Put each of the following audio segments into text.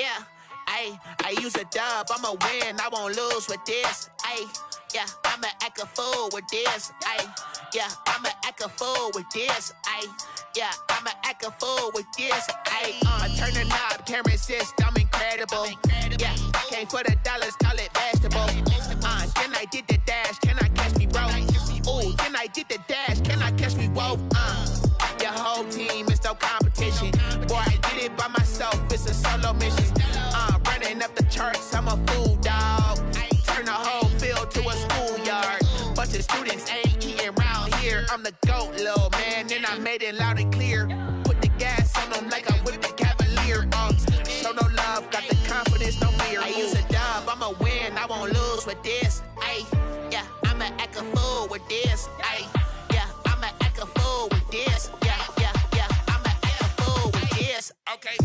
Yeah, I use a dub, I'ma win, I won't lose with this. Yeah, I'ma act a fool with this. Yeah, I'ma act a fool with this. Yeah, I'ma act a fool with this. I turn the knob, can't resist, I'm incredible. Yeah, came for the dollars, call it vegetable. Then I did the dash, can I catch me, bro? Ooh, then I did the dash, can I catch me, whoa? Your whole team is no competition. Boy, I did it by myself, it's a solo mission. Running up the charts, I'm a fool, dog. Turn the whole field to a schoolyard. Bunch of students ain't eating round here. I'm the GOAT, little man, and I made it loud and clear. Put the gas on them like I'm with the Cavalier. Show no love, got the confidence, no fear. I use a dub, I'ma win, I won't lose with this. Yeah, I'ma act a fool with this. Yeah, I'ma act a fool with this. Yeah, I'ma act a fool with this. Okay,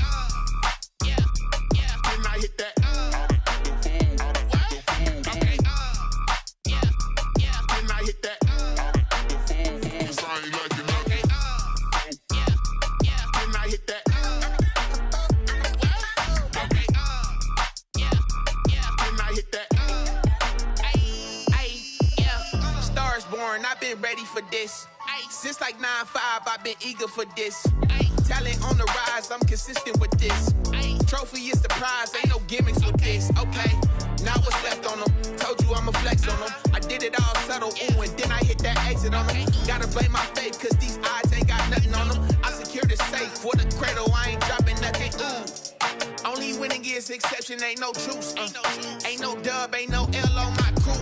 yeah, when I hit that. I've been ready for this. Since like 9-5, I've been eager for this. Talent on the rise, I'm consistent with this. Trophy is the prize, ain't no gimmicks with this. Okay, now what's left on them? Told you I'ma flex on them. I did it all subtle, ooh, and then I hit that exit on them. Gotta blame my faith, cause these eyes ain't got nothing on them. I secured the safe for the cradle, I ain't dropping nothing, ooh. Only winning is exception, ain't no truce. Ain't no dub, ain't no L on my crew.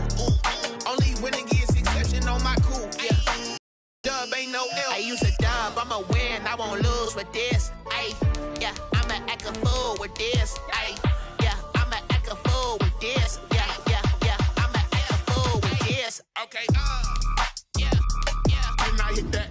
Only winning is exception on my crew. Yeah. Dub ain't no L. I use a dub, I'ma win, I won't lose with this. Yeah, I'ma act a fool with this. Yeah, I'ma act a fool with this. Yeah, I'ma act a fool with this. Okay, yeah, when I hit that.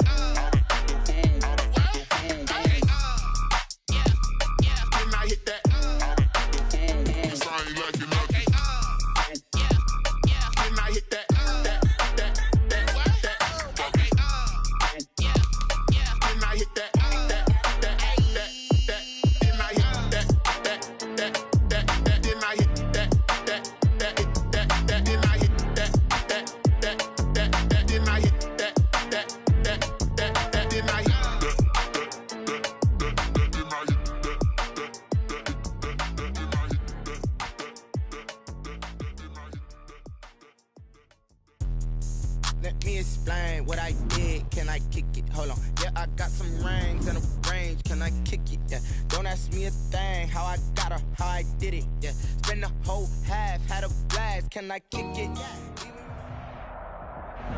Let me explain what I did. Can I kick it? Hold on. Yeah, I got some rings and a range. Can I kick it? Yeah. Don't ask me a thing. How I got her, how I did it. Yeah. Spend the whole half, had a blast. Can I kick it?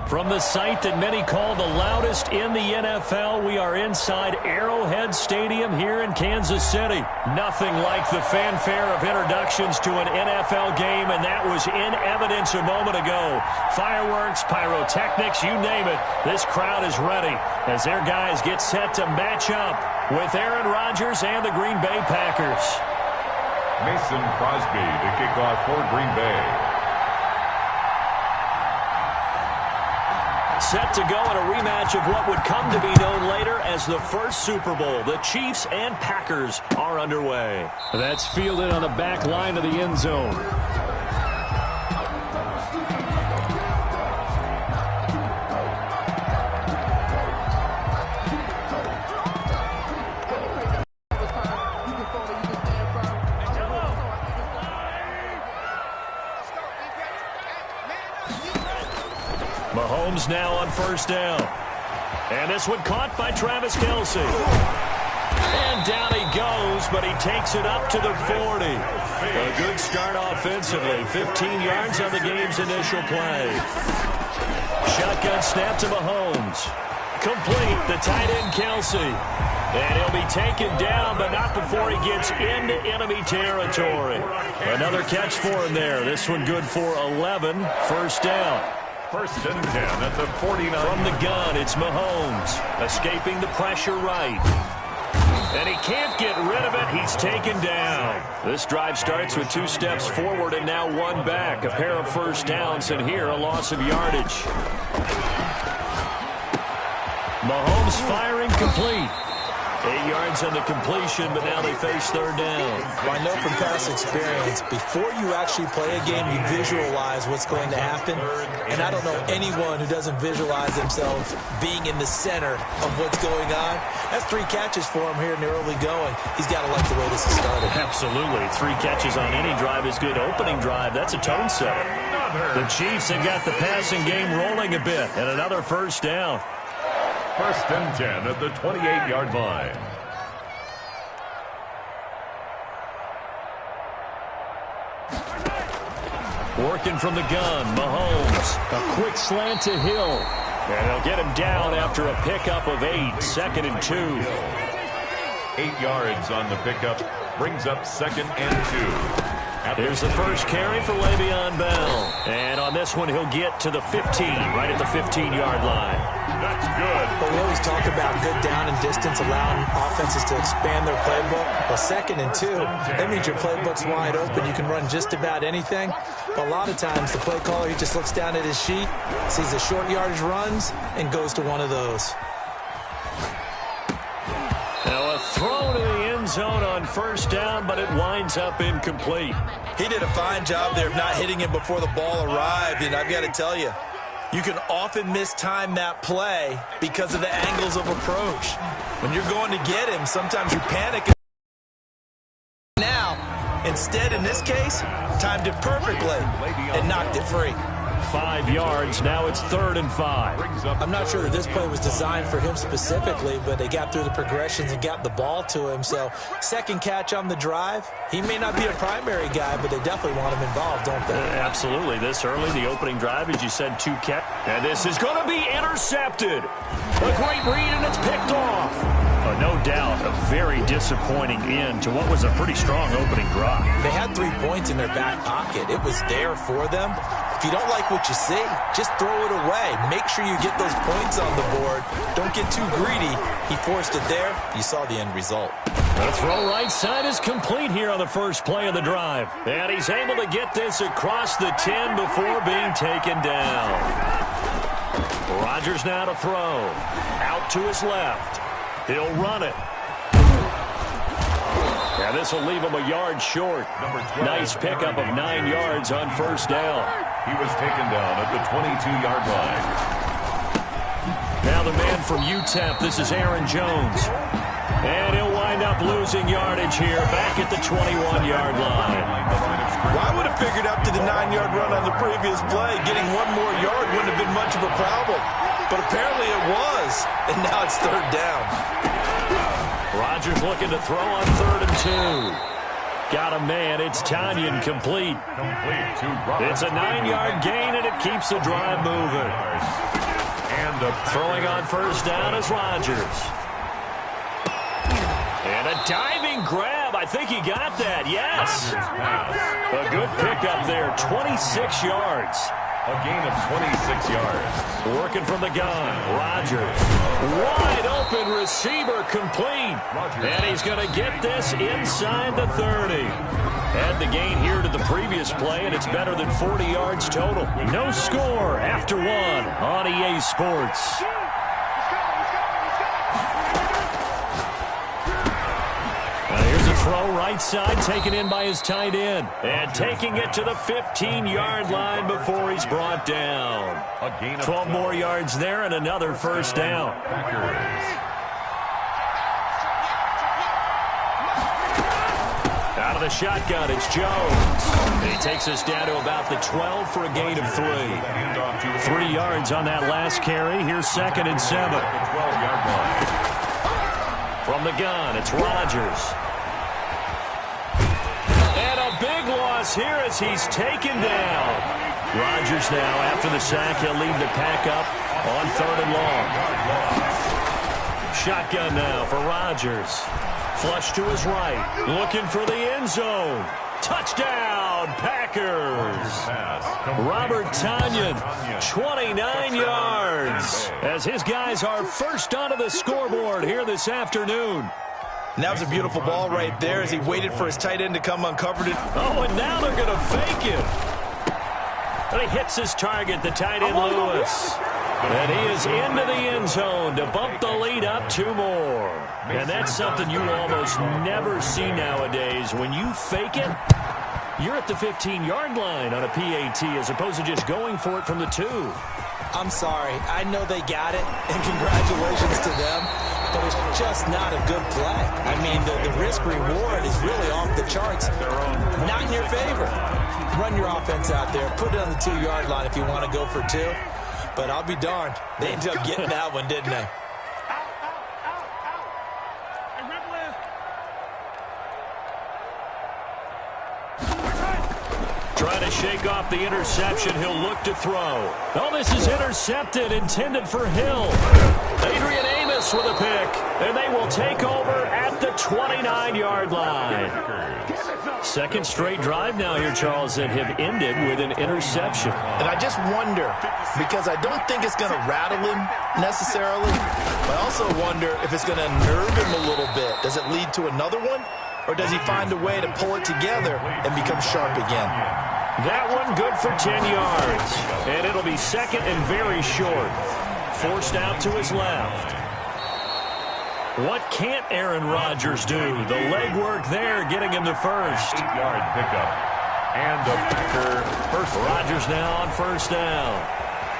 From the site that many call the loudest in the NFL, we are inside Arrowhead Stadium here in Kansas City. Nothing like the fanfare of introductions to an NFL game, and that was in evidence a moment ago. Fireworks, pyrotechnics, you name it. This crowd is ready as their guys get set to match up with Aaron Rodgers and the Green Bay Packers. Mason Crosby to kick off for Green Bay. Set to go in a rematch of what would come to be known later as the first Super Bowl. The Chiefs and Packers are underway. That's fielded on the back line of the end zone. Mahomes now on first down. And this one caught by Travis Kelce. And down he goes, but he takes it up to the 40. A good start offensively. 15 yards on the game's initial play. Shotgun snap to Mahomes. Complete, the tight end Kelce. And he'll be taken down, but not before he gets into enemy territory. Another catch for him there. This one good for 11. First down. First and 10 at the 49. From the gun, it's Mahomes. Escaping the pressure right. And he can't get rid of it. He's taken down. This drive starts with 2 steps forward and now 1 back. A pair of first downs, and here a loss of yardage. Mahomes firing complete. 8 yards on the completion, but now they face third down. Well, I know from past experience, before you actually play a game, you visualize what's going to happen. And I don't know anyone who doesn't visualize themselves being in the center of what's going on. That's 3 catches for him here in the early going. He's got to like the way this has started. Absolutely. 3 catches on any drive is good. Opening drive, that's a tone setter. The Chiefs have got the passing game rolling a bit, and another first down. First and 10 at the 28-yard line. Working from the gun, Mahomes. A quick slant to Hill. And they'll get him down after a pickup of 8. Second and 2. 8 yards on the pickup. Brings up second and 2. Here's the first carry for Le'Veon Bell. And on this one, he'll get to the 15, right at the 15-yard line. That's good. But we always talk about good down and distance, allowing offenses to expand their playbook. Well, second and 2, that means your playbook's wide open. You can run just about anything. But a lot of times, the play caller, he just looks down at his sheet, sees the short yardage runs, and goes to one of those. Now a throw to the end zone on first down, but it winds up incomplete. He did a fine job there of not hitting him before the ball arrived, and I've got to tell you, you can often mistime that play because of the angles of approach. When you're going to get him, sometimes you panic. Now, instead, in this case, timed it perfectly and knocked it free. 5 yards. Now it's 3rd and 5. I'm not sure that this play was designed for him specifically, but they got through the progressions and got the ball to him. So, second catch on the drive. He may not be a primary guy, but they definitely want him involved, don't they? Absolutely. This early, the opening drive, as you said, 2 catch. And this is going to be intercepted. A great read, and it's picked off. No doubt, a very disappointing end to what was a pretty strong opening drive. They had 3 points in their back pocket. It was there for them. If you don't like what you see, just throw it away. Make sure you get those points on the board. Don't get too greedy. He forced it there. You saw the end result. The throw right side is complete here on the first play of the drive. And he's able to get this across the 10 before being taken down. Rodgers now to throw. Out to his left. He'll run it. And this will leave him a yard short. Nice pickup of 9 yards on first down. He was taken down at the 22-yard line. Now the man from UTEP, this is Aaron Jones. And he'll wind up losing yardage here back at the 21-yard line. Well, I would have figured up to the 9-yard run on the previous play. Getting 1 more yard wouldn't have been much of a problem. But apparently it was, and now it's 3rd down. Rodgers looking to throw on 3rd and 2. Got a man. It's Tanyan complete. It's a 9-yard gain, and it keeps the drive moving. And throwing on first down is Rodgers. And a diving grab. I think he got that. Yes. A good pickup there. 26 yards. A gain of 26 yards. Working from the gun. Rodgers. Wide open receiver complete. And he's going to get this inside the 30. Add the gain here to the previous play, and it's better than 40 yards total. No score after 1 on EA Sports. Throw right side, taken in by his tight end. And taking it to the 15-yard line before he's brought down. 12 more yards there and another first down. Out of the shotgun, it's Jones. And he takes us down to about the 12 for a gain of 3. 3 yards on that last carry. Here's 2nd and 7. From the gun, it's Rodgers. Big loss here as he's taken down. Rodgers now, after the sack, he'll lead the pack up on 3rd and long. Shotgun now for Rodgers. Flush to his right. Looking for the end zone. Touchdown, Packers. Robert Tanyan, 29 yards. As his guys are first onto the scoreboard here this afternoon. And that was a beautiful ball right there as he waited for his tight end to come uncovered it. Oh, and now they're going to fake it. And he hits his target, the tight end Lewis. And he is into the end zone to bump the lead up 2 more. And that's something you almost never see nowadays. When you fake it, you're at the 15-yard line on a PAT as opposed to just going for it from the 2. I'm sorry. I know they got it, and congratulations to them, but it's just not a good play. I mean, the risk-reward is really off the charts. Not in your favor. Run your offense out there. Put it on the 2-yard line if you want to go for 2. But I'll be darned. They ended up getting that one, didn't they? Trying to shake off the interception. He'll look to throw. Oh, this is intercepted, intended for Hill. Adrian Amos with a pick, and they will take over at the 29-yard line. Second straight drive now here, Charles, that have ended with an interception. And I just wonder, because I don't think it's going to rattle him necessarily, but I also wonder if it's going to nerve him a little bit. Does it lead to another one? Or does he find a way to pull it together and become sharp again? That one good for 10 yards. And it'll be second and very short. Forced out to his left. What can't Aaron Rodgers do? The legwork there getting him the first. 8-yard pickup. And the Packer first. Rodgers now on first down.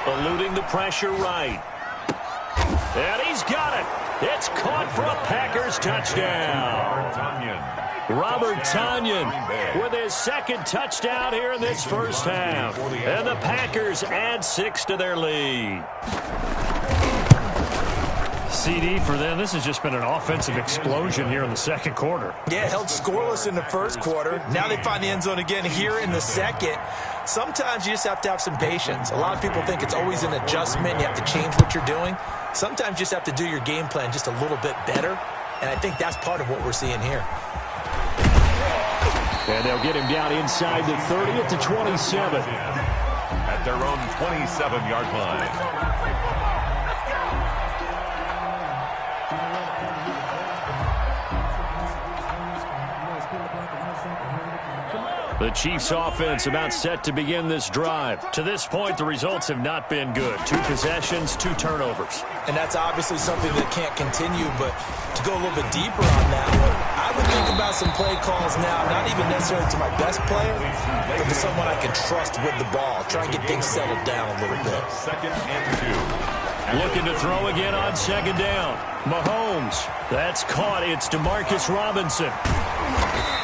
Eluding the pressure right. And he's got it. It's caught for a Packers touchdown. Robert Tonyan with his second touchdown here in this first half. And the Packers add 6 to their lead. CD for them, this has just been an offensive explosion here in the second quarter. Yeah, held scoreless in the first quarter. Now they find the end zone again here in the second. Sometimes you just have to have some patience. A lot of people think it's always an adjustment. You have to change what you're doing. Sometimes you just have to do your game plan just a little bit better. And I think that's part of what we're seeing here. And they'll get him down inside the 30 at the 27. At their own 27-yard line. The Chiefs offense about set to begin this drive. To this point, the results have not been good. 2 possessions, 2 turnovers. And that's obviously something that can't continue, but to go a little bit deeper on that one, I would think about some play calls now, not even necessarily to my best player, but to someone I can trust with the ball. Try and get things settled down a little bit. Second and 2. Looking to throw again on second down. Mahomes. That's caught. It's DeMarcus Robinson.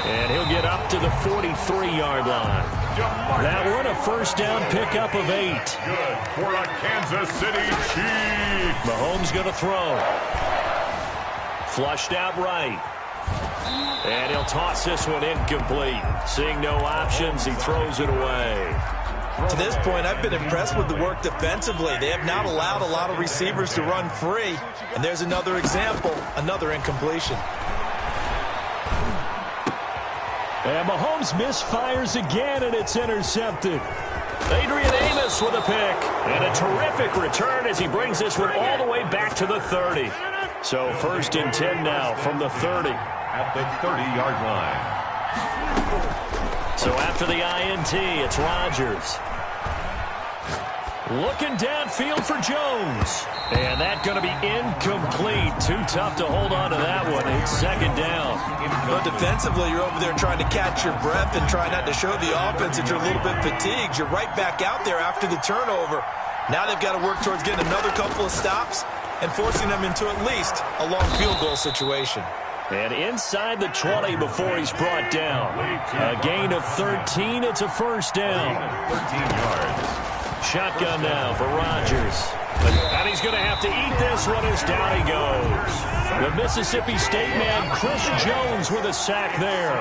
And he'll get up to the 43-yard line. That one a first down pickup of 8. Good for a Kansas City Chiefs. Mahomes going to throw. Flushed out right. And he'll toss this one incomplete. Seeing no options, he throws it away. To this point, I've been impressed with the work defensively. They have not allowed a lot of receivers to run free. And there's another example, another incompletion. And Mahomes misfires again, and it's intercepted. Adrian Amos with a pick. And a terrific return as he brings this one all the way back to the 30. So first and 10 now from the 30. At the 30-yard line. So after the INT, it's Rodgers. Looking downfield for Jones. And that's going to be incomplete. Too tough to hold on to that one. It's second down. But defensively, you're over there trying to catch your breath and try not to show the offense that you're a little bit fatigued. You're right back out there after the turnover. Now they've got to work towards getting another couple of stops and forcing them into at least a long field goal situation. And inside the 20 before he's brought down. A gain of 13. It's a first down. 13 yards. Shotgun now for Rodgers. And he's going to have to eat this one as down he goes. The Mississippi State man, Chris Jones, with a sack there.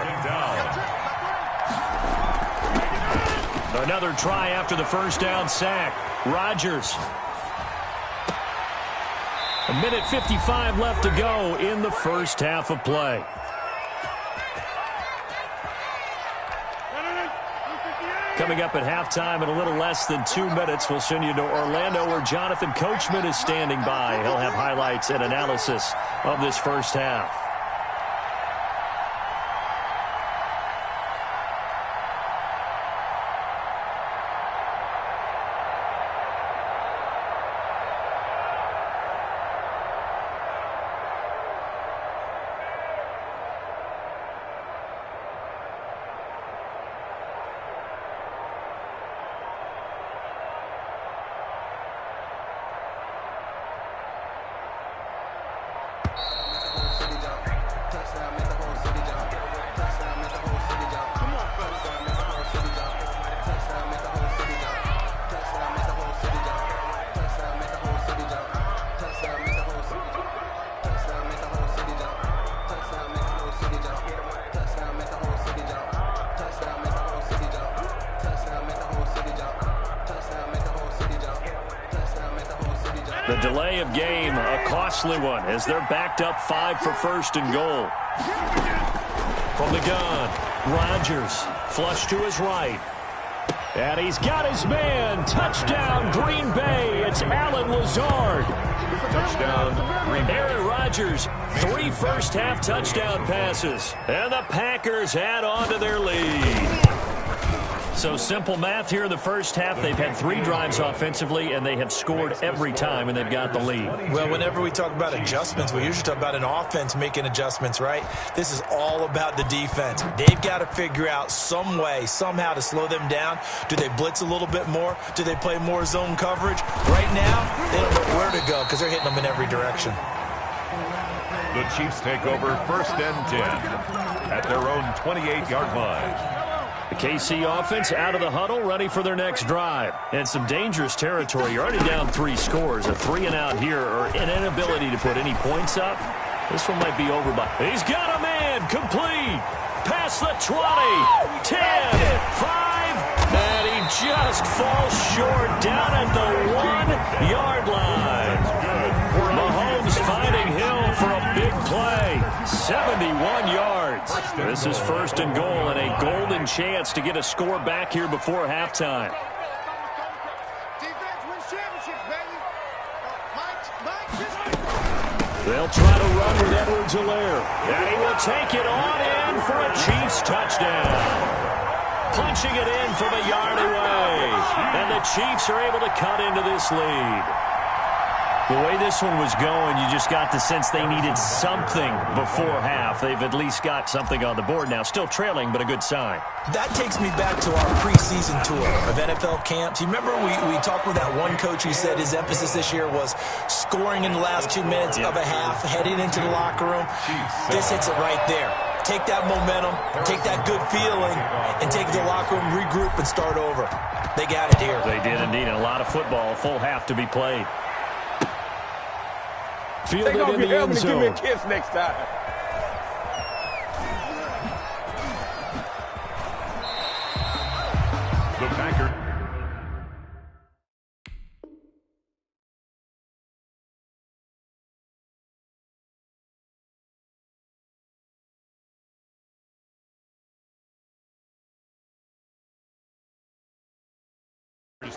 Another try after the first down sack. Rodgers. 1:55 left to go in the first half of play. Coming up at halftime in a little less than 2 minutes, we'll send you to Orlando where Jonathan Coachman is standing by. He'll have highlights and analysis of this first half. The delay of game, a costly one, as they're backed up 5 for first and goal. From the gun, Rodgers, flush to his right. And he's got his man. Touchdown, Green Bay. It's Allen Lazard. Touchdown, Green Bay. Aaron Rodgers, 3 first-half touchdown passes. And the Packers add on to their lead. So simple math here in the first half. They've had 3 drives offensively, and they have scored every time, and they've got the lead. Well, whenever we talk about adjustments, we usually talk about an offense making adjustments, right? This is all about the defense. They've got to figure out some way, somehow to slow them down. Do they blitz a little bit more? Do they play more zone coverage? Right now, they don't know where to go because they're hitting them in every direction. The Chiefs take over 1st and 10 at their own 28-yard line. The KC offense out of the huddle, ready for their next drive. And some dangerous territory. You're already down 3 scores. A 3-and-out here, or an inability to put any points up. This one might be over by... He's got a man, complete. Past the 20, 10, 5, and he just falls short down at the 1-yard line. Mahomes finding Hill for a big play. 71 yards. This is 1st and goal and a golden chance to get a score back here before halftime. They'll try to run with Edwards-Helaire. And he will take it on in for a Chiefs touchdown. Punching it in from a yard away. And the Chiefs are able to cut into this lead. The way this one was going, you just got the sense they needed something before half. They've at least got something on the board now. Still trailing, but a good sign. That takes me back to our preseason tour of NFL camps. You remember we talked with that one coach who said his emphasis this year was scoring in the last 2 minutes of a half, heading into the locker room. This hits it right there. Take that momentum, take that good feeling, and take it to the locker room, regroup, and start over. They got it here. They did indeed. A lot of football, a full half to be played. Fielded in the end zone. Give me a kiss next time. The Packers.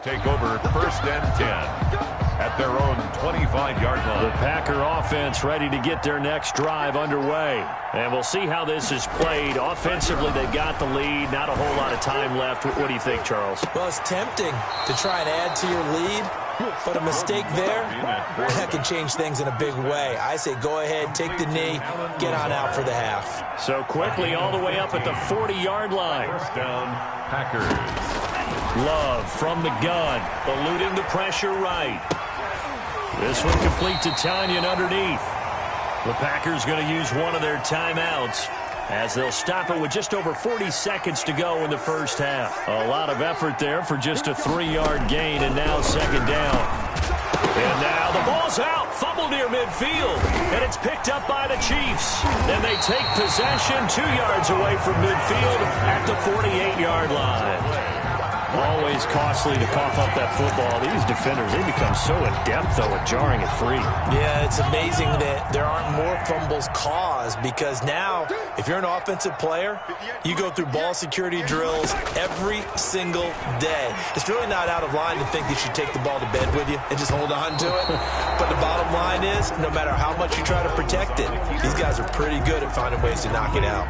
Take over 1st and 10 at their own 25-yard line. The Packer offense ready to get their next drive underway. And we'll see how this is played. Offensively, they've got the lead. Not a whole lot of time left. What do you think, Charles? Well, it's tempting to try and add to your lead, but a mistake there, that can change things in a big way. I say go ahead, take the knee, get on out for the half. So quickly all the way up at the 40-yard line. 1st down, Packers. Love from the gun, eluding the pressure right. This one complete to Tanyan underneath. The Packers going to use one of their timeouts as they'll stop it with just over 40 seconds to go in the first half. A lot of effort there for just a 3-yard gain, and now 2nd down. And now the ball's out, fumble near midfield, and it's picked up by the Chiefs. And they take possession 2 yards away from midfield at the 48-yard line. Always costly to cough up that football. These defenders, they become so adept, though, at jarring it free. Yeah, it's amazing that there aren't more fumbles caused because now, if you're an offensive player, you go through ball security drills every single day. It's really not out of line to think that you take the ball to bed with you and just hold on to it. But the bottom line is, no matter how much you try to protect it, these guys are pretty good at finding ways to knock it out.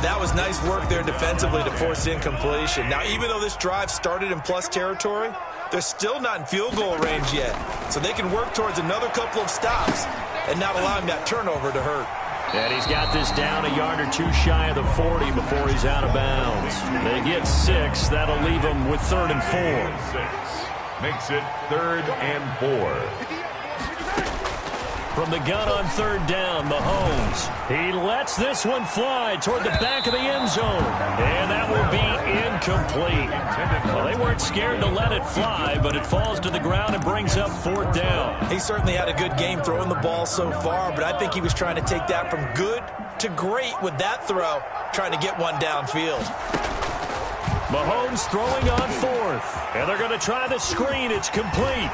That was nice work there defensively to force incompletion. Now, even though this drive started in plus territory, they're still not in field goal range yet. So they can work towards another couple of stops and not allowing that turnover to hurt. And he's got this down a yard or 2 shy of the 40 before he's out of bounds. They get 6. That'll leave them with 3rd and 4. 6 makes it 3rd and 4. From the gun on 3rd down, Mahomes. He lets this one fly toward the back of the end zone. And that will be incomplete. Well, they weren't scared to let it fly, but it falls to the ground and brings up 4th down. He certainly had a good game throwing the ball so far, but I think he was trying to take that from good to great with that throw, trying to get one downfield. Mahomes throwing on 4th. And they're going to try the screen. It's complete.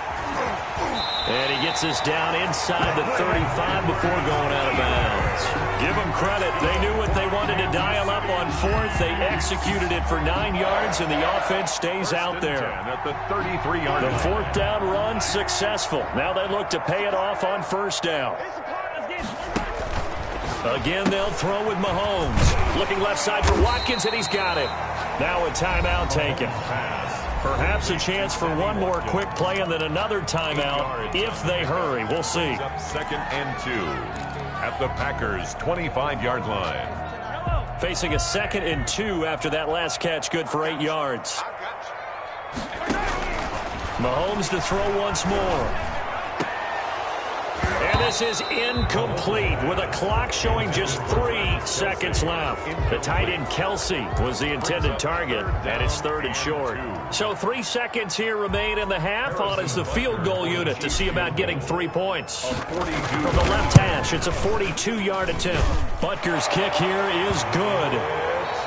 And he gets us down inside the 35 before going out of bounds. Give them credit. They knew what they wanted to dial up on fourth. They executed it for 9 yards, and the offense stays out there. At the 33-yard line. The fourth down run successful. Now they look to pay it off on first down. Again, they'll throw with Mahomes. Looking left side for Watkins, and he's got it. Now a timeout taken. Perhaps a chance for one more quick play and then another timeout if they hurry. We'll see. Second and 2 at the Packers' 25-yard line. Facing a 2nd and 2 after that last catch, good for 8 yards. Mahomes to throw once more. And this is incomplete with a clock showing just 3 seconds left. The tight end Kelsey was the intended target, and it's 3rd and short. So 3 seconds here remain in the half. On is the field goal unit to see about getting 3 points. From the left hash, it's a 42-yard attempt. Butker's kick here is good.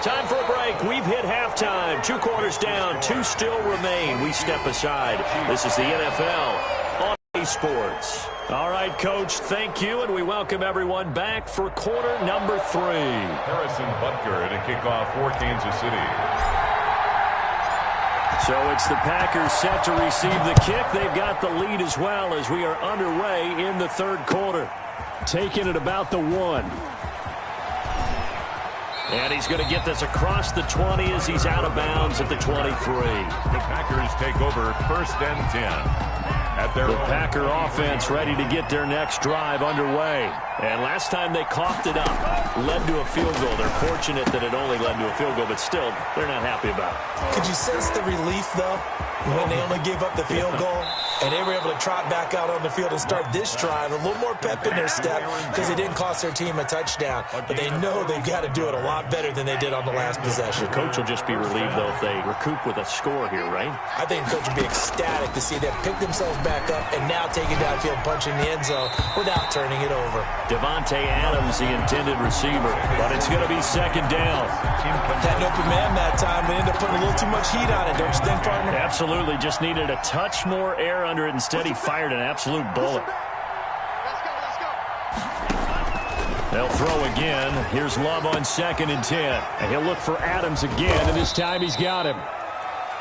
Time for a break. We've hit halftime. 2 quarters down, 2 still remain. We step aside. This is the NFL on Sports. All right, Coach, thank you, and we welcome everyone back for quarter number 3. Harrison Butker at a kickoff for Kansas City. So it's the Packers set to receive the kick. They've got the lead as well as we are underway in the 3rd quarter. Taking it about the 1. And he's going to get this across the 20 as he's out of bounds at the 23. The Packers take over 1st and 10. The Packer offense ready to get their next drive underway. And last time they coughed it up, led to a field goal. They're fortunate that it only led to a field goal, but still, they're not happy about it. Could you sense the relief, though, when they only gave up the field goal? And they were able to trot back out on the field and start this drive. A little more pep in their step because it didn't cost their team a touchdown. But they know they've got to do it a lot better than they did on the last possession. The coach will just be relieved, though, if they recoup with a score here, right? I think the coach will be ecstatic to see them pick themselves back up and now take it downfield, punching the end zone without turning it over. Devontae Adams, the intended receiver, but it's going to be 2nd down. Had an open man that time, but ended up putting a little too much heat on it, don't you think, partner? Absolutely. Just needed a touch more air under it. Instead, he fired an absolute bullet. They'll throw again. Here's Love on 2nd and 10. And he'll look for Adams again, and this time he's got him.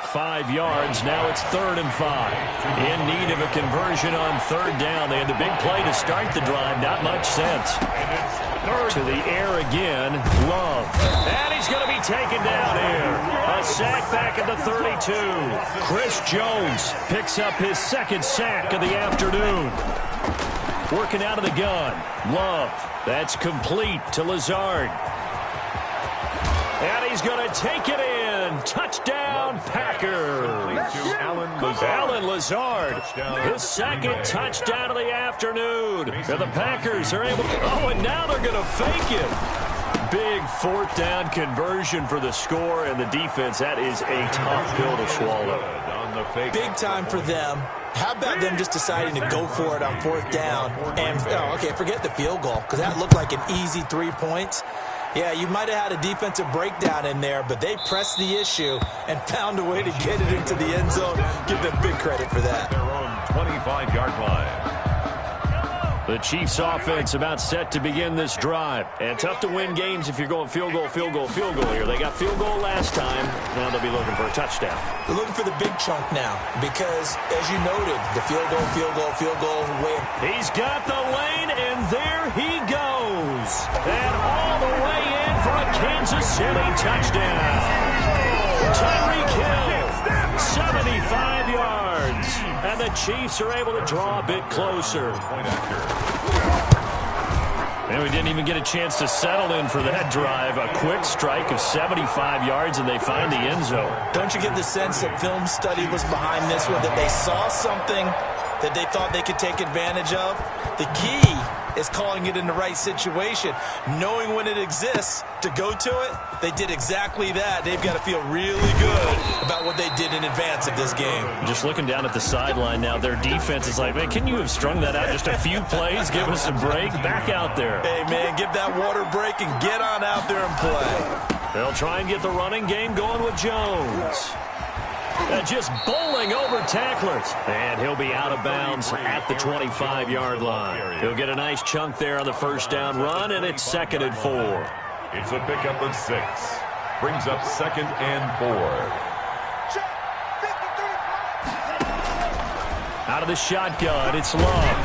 5 yards. Now it's 3rd and 5. In need of a conversion on 3rd down. They had the big play to start the drive. Not much sense. To the air again. Love. And he's going to be taken down here. A sack back at the 32. Chris Jones picks up his 2nd sack of the afternoon. Working out of the gun. Love. That's complete to Lazard. And he's going to take it in. Touchdown, Packers. Alan Lazard. His 2nd touchdown of the afternoon. And the Packers are able to... Oh, and now they're going to fake it. Big 4th down conversion for the score, and the defense, that is a tough pill to swallow. Big time for them. How about them just deciding to go for it on 4th down? And, okay, forget the field goal, because that looked like an easy 3 points. Yeah, you might have had a defensive breakdown in there, but they pressed the issue and found a way to get it into the end zone. Give them big credit for that. Their own 25-yard line. The Chiefs offense about set to begin this drive. And tough to win games if you're going field goal, field goal, field goal here. They got field goal last time. Now they'll be looking for a touchdown. They're looking for the big chunk now because, as you noted, the field goal, win. He's got the lane, and there he goes. And all the way in for a Kansas City touchdown. Tyreek Hill, 75 yards. And the Chiefs are able to draw a bit closer. And we didn't even get a chance to settle in for that drive. A quick strike of 75 yards, and they find the end zone. Don't you get the sense that film study was behind this one, that they saw something that they thought they could take advantage of? The key is calling it in the right situation, knowing when it exists to go to it. They did exactly that. They've got to feel really good about what they did in advance of this game. Just looking down at the sideline now, their defense is like, man, can you have strung that out just a few plays? Give us a break. Back out there. Hey, man, give that water break and get on out there and play. They'll try and get the running game going with Jones. Just bowling over tacklers. And he'll be out of bounds at the 25-yard line. He'll get a nice chunk there on the first down run, and it's 2nd and 4. It's a pickup of 6. Brings up 2nd and 4. Out of the shotgun, it's Love.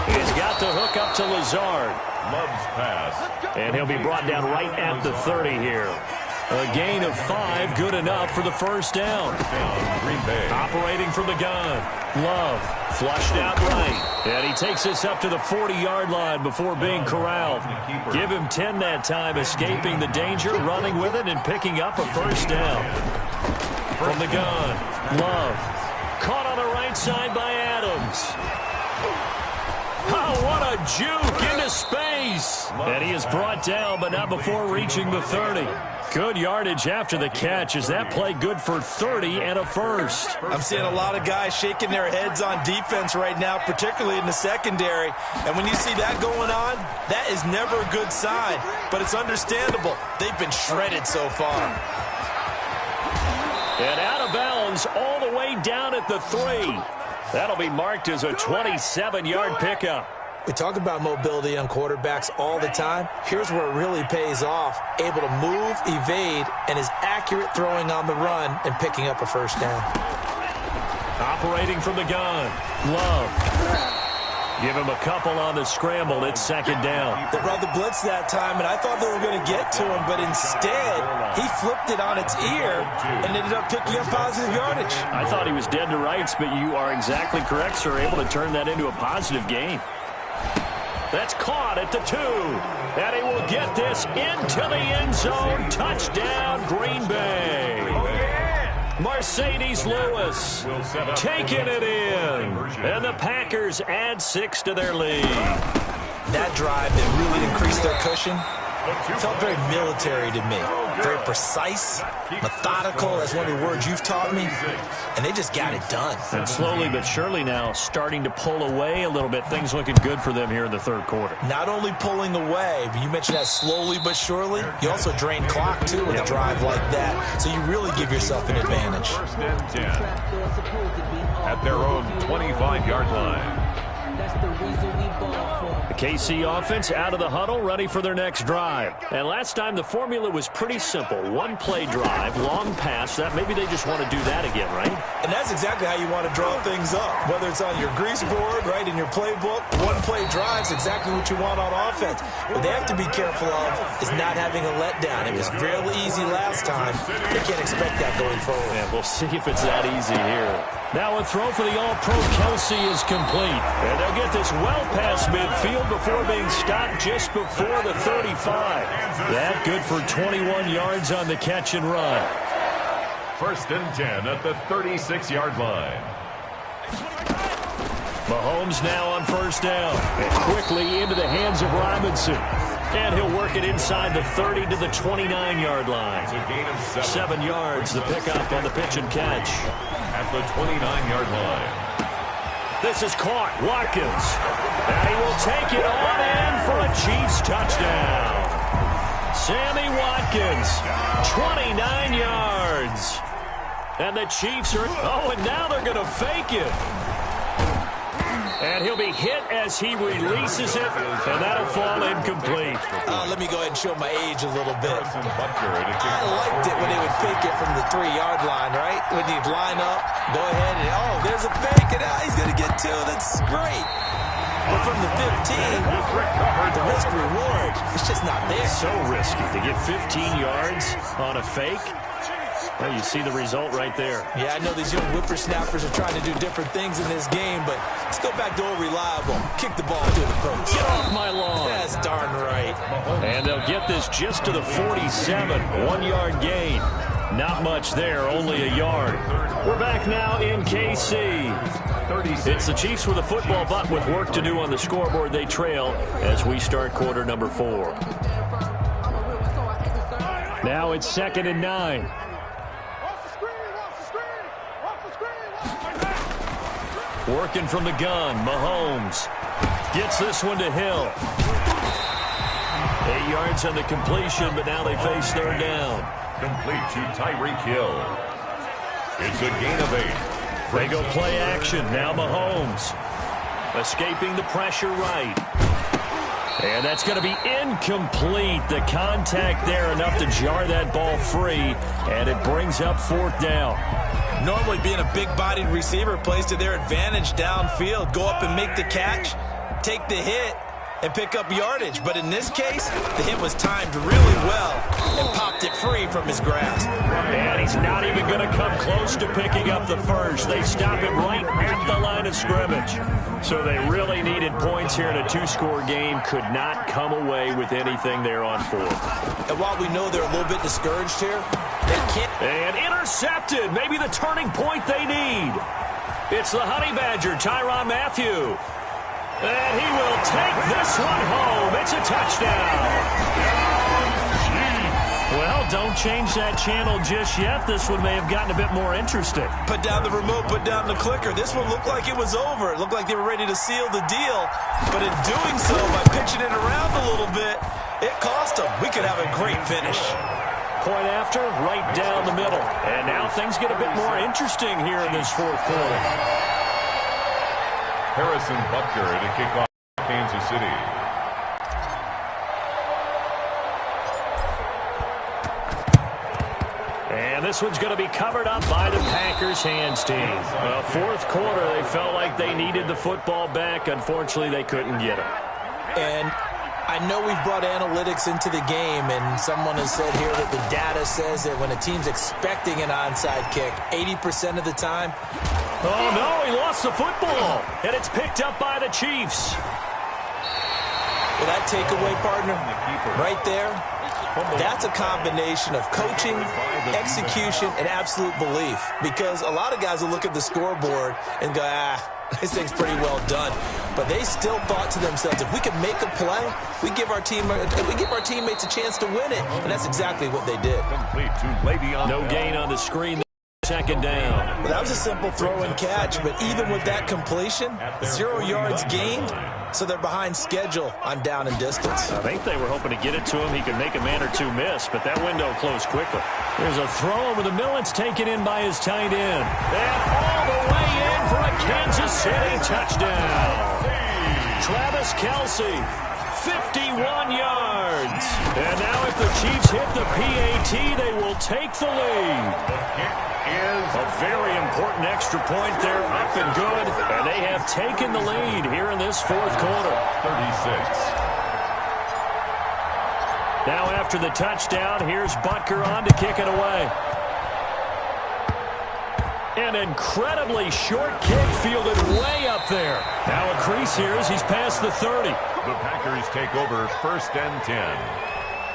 He's got the hook up to Lazard. Love's pass. And he'll be brought down right at the 30 here. A gain of 5, good enough for the first down. Green Bay. Operating from the gun. Love flushed out right. And he takes us up to the 40-yard line before being corralled. Give him 10 that time, escaping the danger, running with it, and picking up a first down. From the gun, Love. Caught on the right side by Adams. Oh, what a juke into space. And he is brought down, but not before reaching the 30. Good yardage after the catch. Is that play good for 30 and a first? I'm seeing a lot of guys shaking their heads on defense right now, particularly in the secondary. And when you see that going on, that is never a good sign. But it's understandable. They've been shredded so far. And out of bounds all the way down at the 3. That'll be marked as a 27-yard pickup. We talk about mobility on quarterbacks all the time. Here's where it really pays off. Able to move, evade, and is accurate throwing on the run and picking up a first down. Operating from the gun. Love. Give him a couple on the scramble. It's 2nd down. They brought the blitz that time, and I thought they were going to get to him, but instead, he flipped it on its ear and ended up picking up positive yardage. I thought he was dead to rights, but you are exactly correct, sir. Able to turn that into a positive gain. That's caught at the 2. And he will get this into the end zone. Touchdown, Green Bay. Mercedes Lewis taking it in. And the Packers add 6 to their lead. That drive that really increased their cushion felt very military to me. Very precise, methodical, that's one of the words you've taught me. And they just got it done. And slowly but surely now starting to pull away a little bit. Things looking good for them here in the 3rd quarter. Not only pulling away, but you mentioned that slowly but surely. You also drain clock, too, with a drive like that. So you really give yourself an advantage. 1st and 10. At their own 25-yard line. The KC offense out of the huddle, ready for their next drive. And last time the formula was pretty simple. 1-play drive, long pass. That maybe they just want to do that again, right? And that's exactly how you want to draw things up. Whether it's on your grease board, right, in your playbook, 1-play drive's exactly what you want on offense. What they have to be careful of is not having a letdown. It was real easy last time. They can't expect that going forward. Yeah, we'll see if it's that easy here. Now a throw for the All-Pro Kelsey is complete. And they'll get this well past midfield before being stopped just before the 35. That good for 21 yards on the catch and run. 1st and 10 at the 36-yard line. Mahomes now on 1st down. And quickly into the hands of Robinson. And he'll work it inside the 30 to the 29-yard line. It's a gain of 7 yards, the pickup on the pitch and catch. At the 29-yard line. This is caught. Watkins. And he will take it on in for a Chiefs touchdown. Sammy Watkins, 29 yards. And the Chiefs are... Oh, and now they're going to fake it. And he'll be hit as he releases it, and that'll fall incomplete. Let me go ahead and show my age a little bit. I liked it when they would fake it from the 3-yard line, right? When you'd line up, go ahead and, oh, there's a fake, and he's going to get 2. That's great. But from the 15, the risk-reward, it's just not there. So risky to get 15 yards on a fake. Well, you see the result right there. Yeah, I know these young whippersnappers are trying to do different things in this game, but let's go back to old reliable. Kick the ball to the post. Get off my lawn. That's darn right. And they'll get this just to the 47. 1-yard gain. Not much there, only a yard. We're back now in KC. It's the Chiefs with a football, but with work to do on the scoreboard, they trail as we start quarter number 4. Now it's 2nd and 9. Working from the gun, Mahomes gets this one to Hill. 8 yards on the completion, but now they face 3rd down. Complete to Tyreek Hill. It's a gain of 8. They go play action. Now Mahomes. Escaping the pressure right. And that's going to be incomplete. The contact there enough to jar that ball free. And it brings up 4th down. Normally being a big-bodied receiver plays to their advantage downfield. Go up and make the catch, take the hit, and pick up yardage. But in this case, the hit was timed really well and popped it free from his grasp. And he's not even going to come close to picking up the first. They stop it right at the line of scrimmage. So they really needed points here in a 2-score game. Could not come away with anything there on 4th. And while we know they're a little bit discouraged here, they can't. And intercepted. Maybe the turning point they need. It's the Honey Badger, Tyrann Mathieu. And he will take this one home. It's a touchdown. Well, don't change that channel just yet. This one may have gotten a bit more interesting. Put down the remote, put down the clicker. This one looked like it was over. It looked like they were ready to seal the deal. But in doing so, by pitching it around a little bit, it cost them. We could have a great finish. Point after, right down the middle. And now things get a bit more interesting here in this 4th quarter. Harrison Butker to kick off Kansas City. And this one's going to be covered up by the Packers hands team. Well, 4th quarter, they felt like they needed the football back. Unfortunately, they couldn't get it. And I know we've brought analytics into the game, and someone has said here that the data says that when a team's expecting an onside kick, 80% of the time. Oh, no, he lost the football, and it's picked up by the Chiefs. Well, that takeaway, partner, right there, that's a combination of coaching, execution, and absolute belief. Because a lot of guys will look at the scoreboard and go, this thing's pretty well done. But they still thought to themselves, if we can make a play, we give our teammates a chance to win it. And that's exactly what they did. No gain on the screen. 2nd down. Well, that was a simple throw and catch, but even with that completion, 0 yards gained, so they're behind schedule on down and distance. I think they were hoping to get it to him. He could make a man or two miss, but that window closed quickly. There's a throw over the middle. It's taken in by his tight end. And all the way in for a Kansas City touchdown. Travis Kelce, 51 yards. And now if the Chiefs hit the PAT, they will take the lead. A very important extra point there, up and good. And they have taken the lead here in this 4th quarter. 36. Now after the touchdown, here's Butker on to kick it away. An incredibly short kick fielded way up there. Now a crease here as he's past the 30. The Packers take over 1st and 10.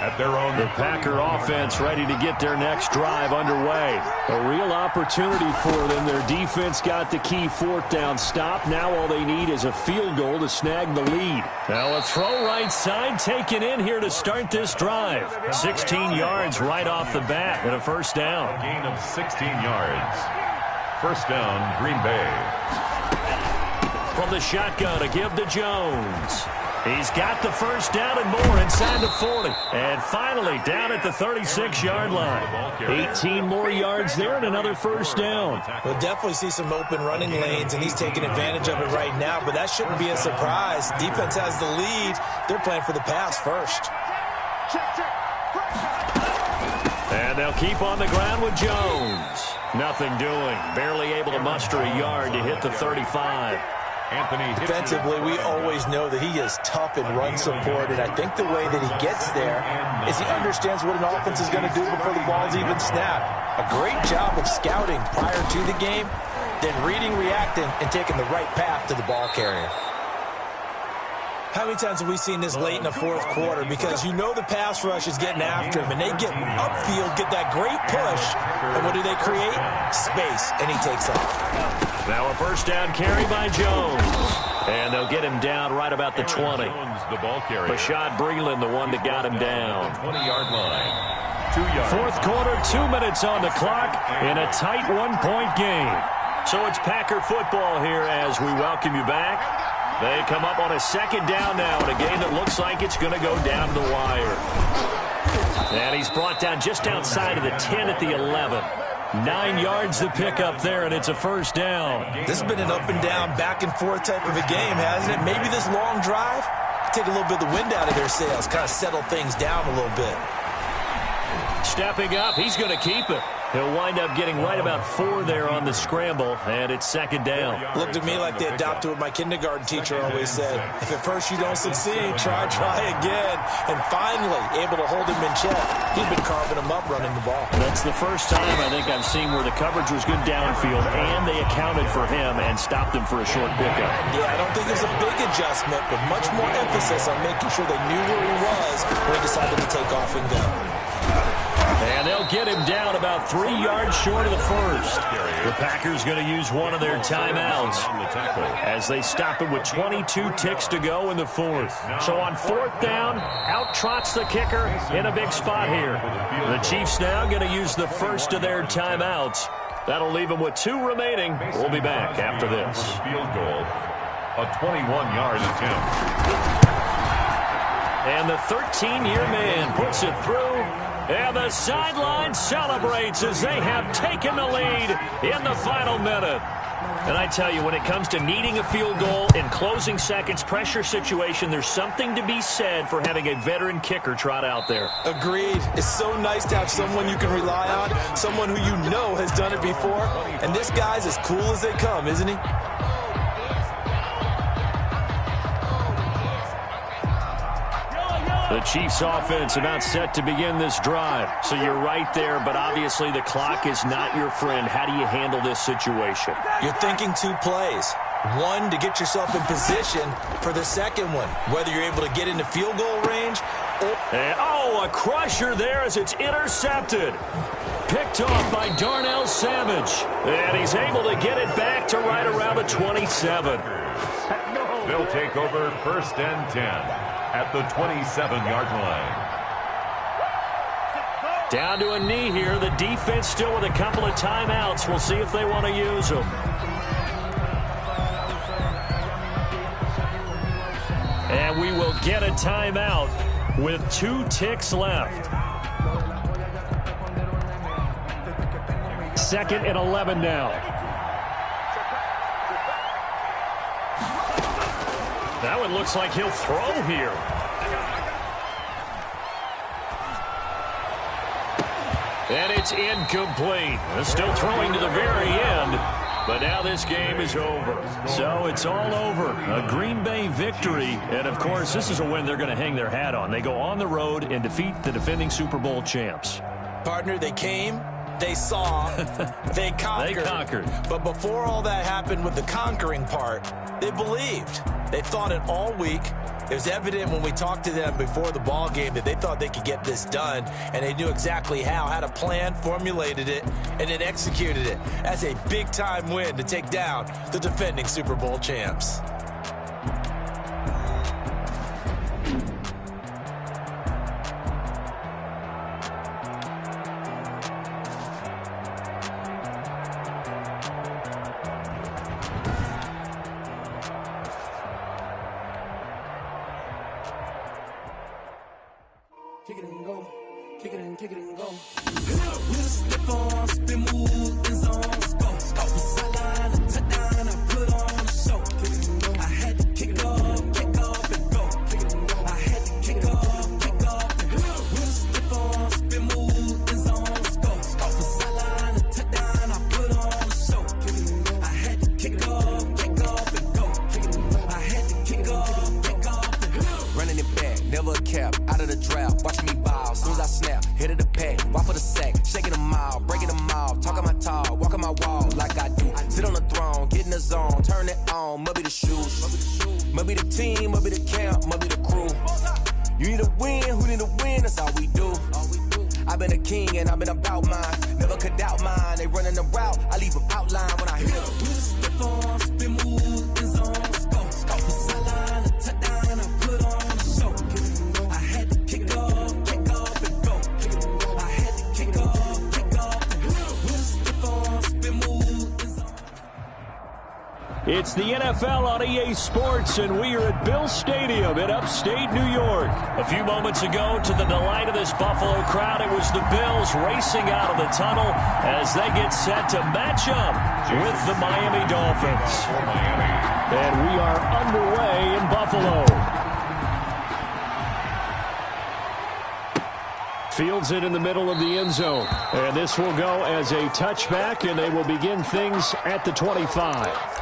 At their own. The Packer offense ready to get their next drive underway. A real opportunity for them. Their defense got the key 4th down stop. Now all they need is a field goal to snag the lead. Now a throw right side taken in here to start this drive. 16 yards right off the bat and a 1st down. A gain of 16 yards. 1st down, Green Bay. From the shotgun to give to Jones. He's got the 1st down and more inside the 40. And finally down at the 36-yard line. 18 more yards there and another 1st down. We'll definitely see some open running lanes, and he's taking advantage of it right now, but that shouldn't be a surprise. Defense has the lead. They're playing for the pass first. And they'll keep on the ground with Jones. Nothing doing. Barely able to muster a yard to hit the 35. Defensively, we always know that he is tough in run support, and I think the way that he gets there is he understands what an offense is going to do before the ball's even snapped. A great job of scouting prior to the game, then reading, reacting, and taking the right path to the ball carrier. How many times have we seen this late in the 4th quarter? Because you know the pass rush is getting after him, and they get upfield, get that great push, and what do they create? Space, and he takes off. Now a 1st down carry by Jones. And they'll get him down right about the 20. Bashaud Breeland, the one that got him down. 20-yard line. 2 yards. 4th quarter, 2 minutes on the clock in a tight 1-point game. So it's Packer football here as we welcome you back. They come up on a 2nd down now in a game that looks like it's going to go down to the wire. And he's brought down just outside of the 10 at the 11. 9 yards to pick up there, and it's a first down. This has been an up and down, back and forth type of a game, hasn't it? Maybe this long drive, take a little bit of the wind out of their sails, kind of settle things down a little bit. Stepping up, he's going to keep it. He'll wind up getting right about 4 there on the scramble, and it's second down. Looked at me like they adopted what my kindergarten teacher always said. If at first you don't succeed, try again. And finally, able to hold him in check. He's been carving him up running the ball. That's the first time I think I've seen where the coverage was good downfield, and they accounted for him and stopped him for a short pickup. Yeah, I don't think it was a big adjustment, but much more emphasis on making sure they knew where he was when he decided to take off and go. And they'll get him down about 3 yards short of the first. The Packers going to use one of their timeouts as they stop it with 22 ticks to go in the fourth. So on fourth down, out trots the kicker in a big spot here. The Chiefs now going to use the first of their timeouts. That'll leave them with 2 remaining. We'll be back after this. Field goal, a 21-yard attempt. And the 13-year man puts it through. And the sideline celebrates as they have taken the lead in the final minute. And I tell you, when it comes to needing a field goal in closing seconds, pressure situation, there's something to be said for having a veteran kicker trot out there. Agreed. It's so nice to have someone you can rely on, someone who you know has done it before. And this guy's as cool as they come, isn't he? The Chiefs offense about set to begin this drive. So you're right there, but obviously the clock is not your friend. How do you handle this situation? You're thinking 2 plays. One, to get yourself in position for the second one, whether you're able to get into field goal range or... And, a crusher there as it's intercepted. Picked off by Darnell Savage. And he's able to get it back to right around the 27. They'll take over first and 10. At the 27-yard line. Down to a knee here. The defense still with a couple of timeouts. We'll see if they want to use them. And we will get a timeout with 2 ticks left. 2nd and 11 now. That one looks like he'll throw here. And it's incomplete. They're still throwing to the very end. But now this game is over. So it's all over. A Green Bay victory. And, of course, this is a win they're going to hang their hat on. They go on the road and defeat the defending Super Bowl champs. Partner, they came, they saw, they conquered. They conquered. But before all that happened with the conquering part, they believed. They thought it all week. It was evident when we talked to them before the ball game that they thought they could get this done, and they knew exactly how, had a plan, formulated it, and then executed it. That's a big-time win to take down the defending Super Bowl champs. Kick it and go. Kick it and go. We'll step on, spin, move, in zone, scope. Off the sideline, touchdown, I put on a show. Kick it and go. I had to kick off and go. Kick it and go. I had to kick off and go. We'll step on, spin, move, in zone, scope. Off the sideline, touchdown, I put on a show. Kick it and go. I had to kick off and go. Kick it and go. I had to kick off and go. Running it back, never a cap, out of the draft. Watch me bow, soon as I snap, hit of the pack, walk for the sack, shaking them out, breaking them out, talking my talk, walking my wall like I do. Sit on the throne, get in the zone, turn it on, maybe the shoes, maybe the team, maybe the camp, maybe the crew. You need a win, who need a win, that's all we do. I've been a king and I've been about mine, never could doubt mine. They running the route, I leave them outline when I hit them. We'll step on, spin, move, in zone, scope. Off the sideline, a touchdown, I put on a show. I had to kick off and go. I had to kick off and go. We'll step on, spin, move, in zone. It's the NFL on EA Sports, and we are at Bill Stadium in upstate New York. A few moments ago, to the delight of this Buffalo crowd, it was the Bills racing out of the tunnel as they get set to match up with the Miami Dolphins. And we are underway in Buffalo. Fields it in the middle of the end zone. And this will go as a touchback, and they will begin things at the 25.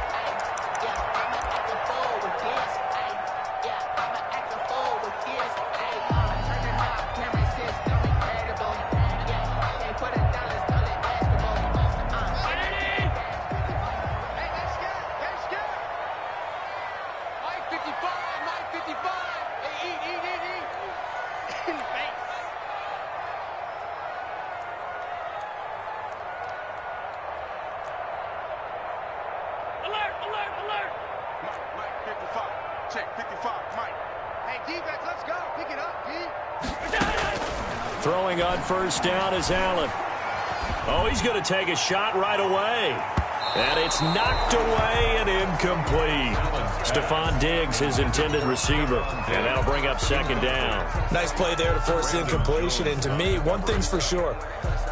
Throwing on first down is Allen. Oh, he's going to take a shot right away. And it's knocked away and incomplete. Stephon Diggs, his intended receiver. And that'll bring up second down. Nice play there to force incompletion. And to me, one thing's for sure.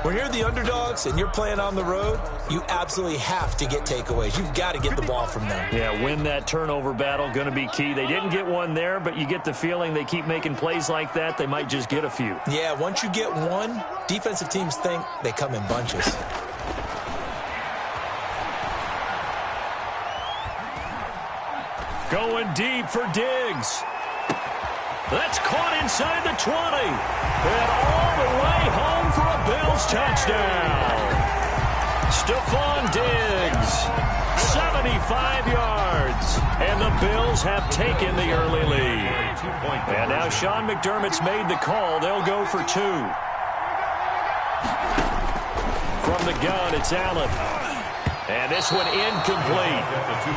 When you're the underdogs and you're playing on the road, you absolutely have to get takeaways. You've got to get the ball from them. Yeah, win that turnover battle, going to be key. They didn't get one there, but you get the feeling they keep making plays like that, they might just get a few. Yeah, once you get one, defensive teams think they come in bunches. Going deep for Diggs. That's caught inside the 20. And all the way home for a Bills touchdown. Stephon Diggs, 75 yards. And the Bills have taken the early lead. And now Sean McDermott's made the call. They'll go for two. From the gun, it's Allen. And this one incomplete.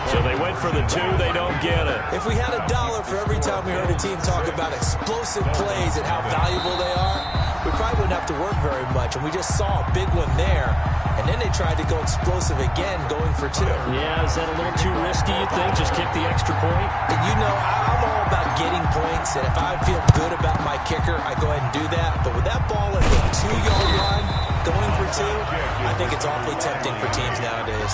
So they went for the two. They don't get it. If we had $1 for every time we heard a team talk about explosive plays and how valuable they are, we probably wouldn't have to work very much. And we just saw a big one there. And then they tried to go explosive again, going for two. Yeah, is that a little too risky, you think? Just kick the extra point? You know, I'm all about getting points. And if I feel good about my kicker, I go ahead and do that. But with that ball at the 2-yard line, going for two, I think it's awfully tempting for teams nowadays.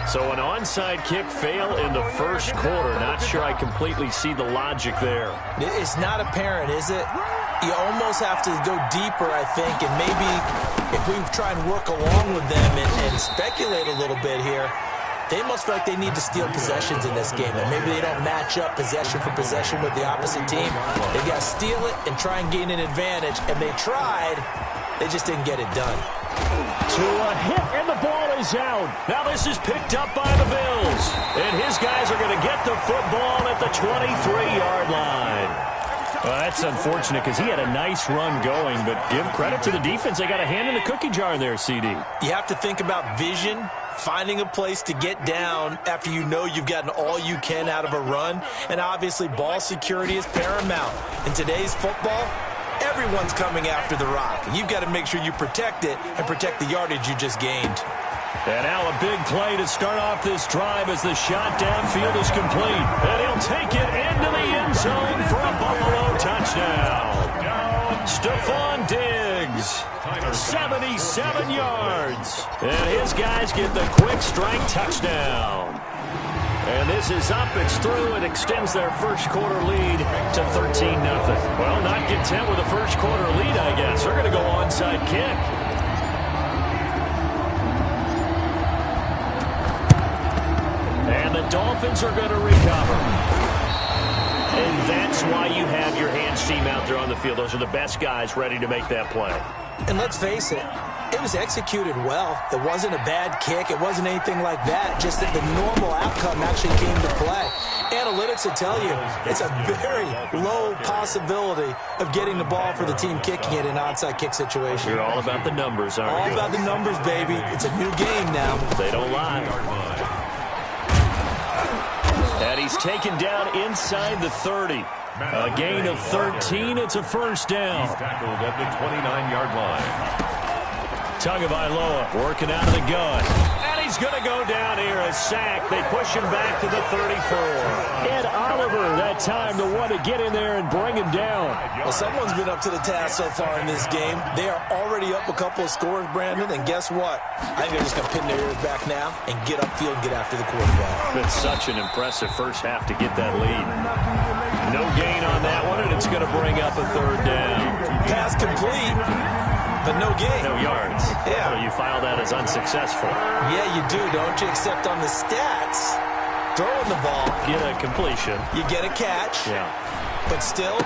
So an onside kick fail in the first quarter. Not sure I completely see the logic there. It's not apparent, is it? You almost have to go deeper, I think, and maybe if we try and work along with them and speculate a little bit here, they must feel like they need to steal possessions in this game, and maybe they don't match up possession for possession with the opposite team. They got to steal it and try and gain an advantage, and they tried. They just didn't get it done. To a hit, and the ball is out. Now this is picked up by the Bills. And his guys are going to get the football at the 23-yard line. Well, that's unfortunate because he had a nice run going, but give credit to the defense. They got a hand in the cookie jar there, CD. You have to think about vision, finding a place to get down after you know you've gotten all you can out of a run, and obviously ball security is paramount. In today's football, everyone's coming after the rock. You've got to make sure you protect it and protect the yardage you just gained. And now a big play to start off this drive as the shot downfield is complete. And he'll take it into the end zone for a Buffalo touchdown. Stephon Diggs, 77 yards. And his guys get the quick strike touchdown. And this is up, it's through, it extends their first quarter lead to 13-0. Well, not content with the first quarter lead, I guess. They're going to go onside kick. And the Dolphins are going to recover. And that's why you have your hands team out there on the field. Those are the best guys ready to make that play. And let's face it, it was executed well. It wasn't a bad kick. It wasn't anything like that. Just that the normal outcome actually came to play. Analytics will tell you it's a very low possibility of getting the ball for the team kicking it in an onside kick situation. You're all about the numbers, aren't you? All about the numbers, baby. It's a new game now. They don't lie. And he's taken down inside the 30. A gain of 13. It's a first down. He's tackled at the 29-yard line. Tagovailoa working out of the gun. And he's he's going to go down here, a sack. They push him back to the 34. Ed Oliver, that time, the one to get in there and bring him down. Well, someone's been up to the task so far in this game. They are already up a couple of scores, Brandon, and guess what? I think they're just going to pin their ears back now and get upfield and get after the quarterback. Been such an impressive first half to get that lead. No gain on that one, and it's going to bring up a third down. Pass complete, but no gain. No yards. Yeah. So you file that as unsuccessful. Yeah, you do, don't you? Except on the stats, throwing the ball. Get a completion. You get a catch. Yeah. But still,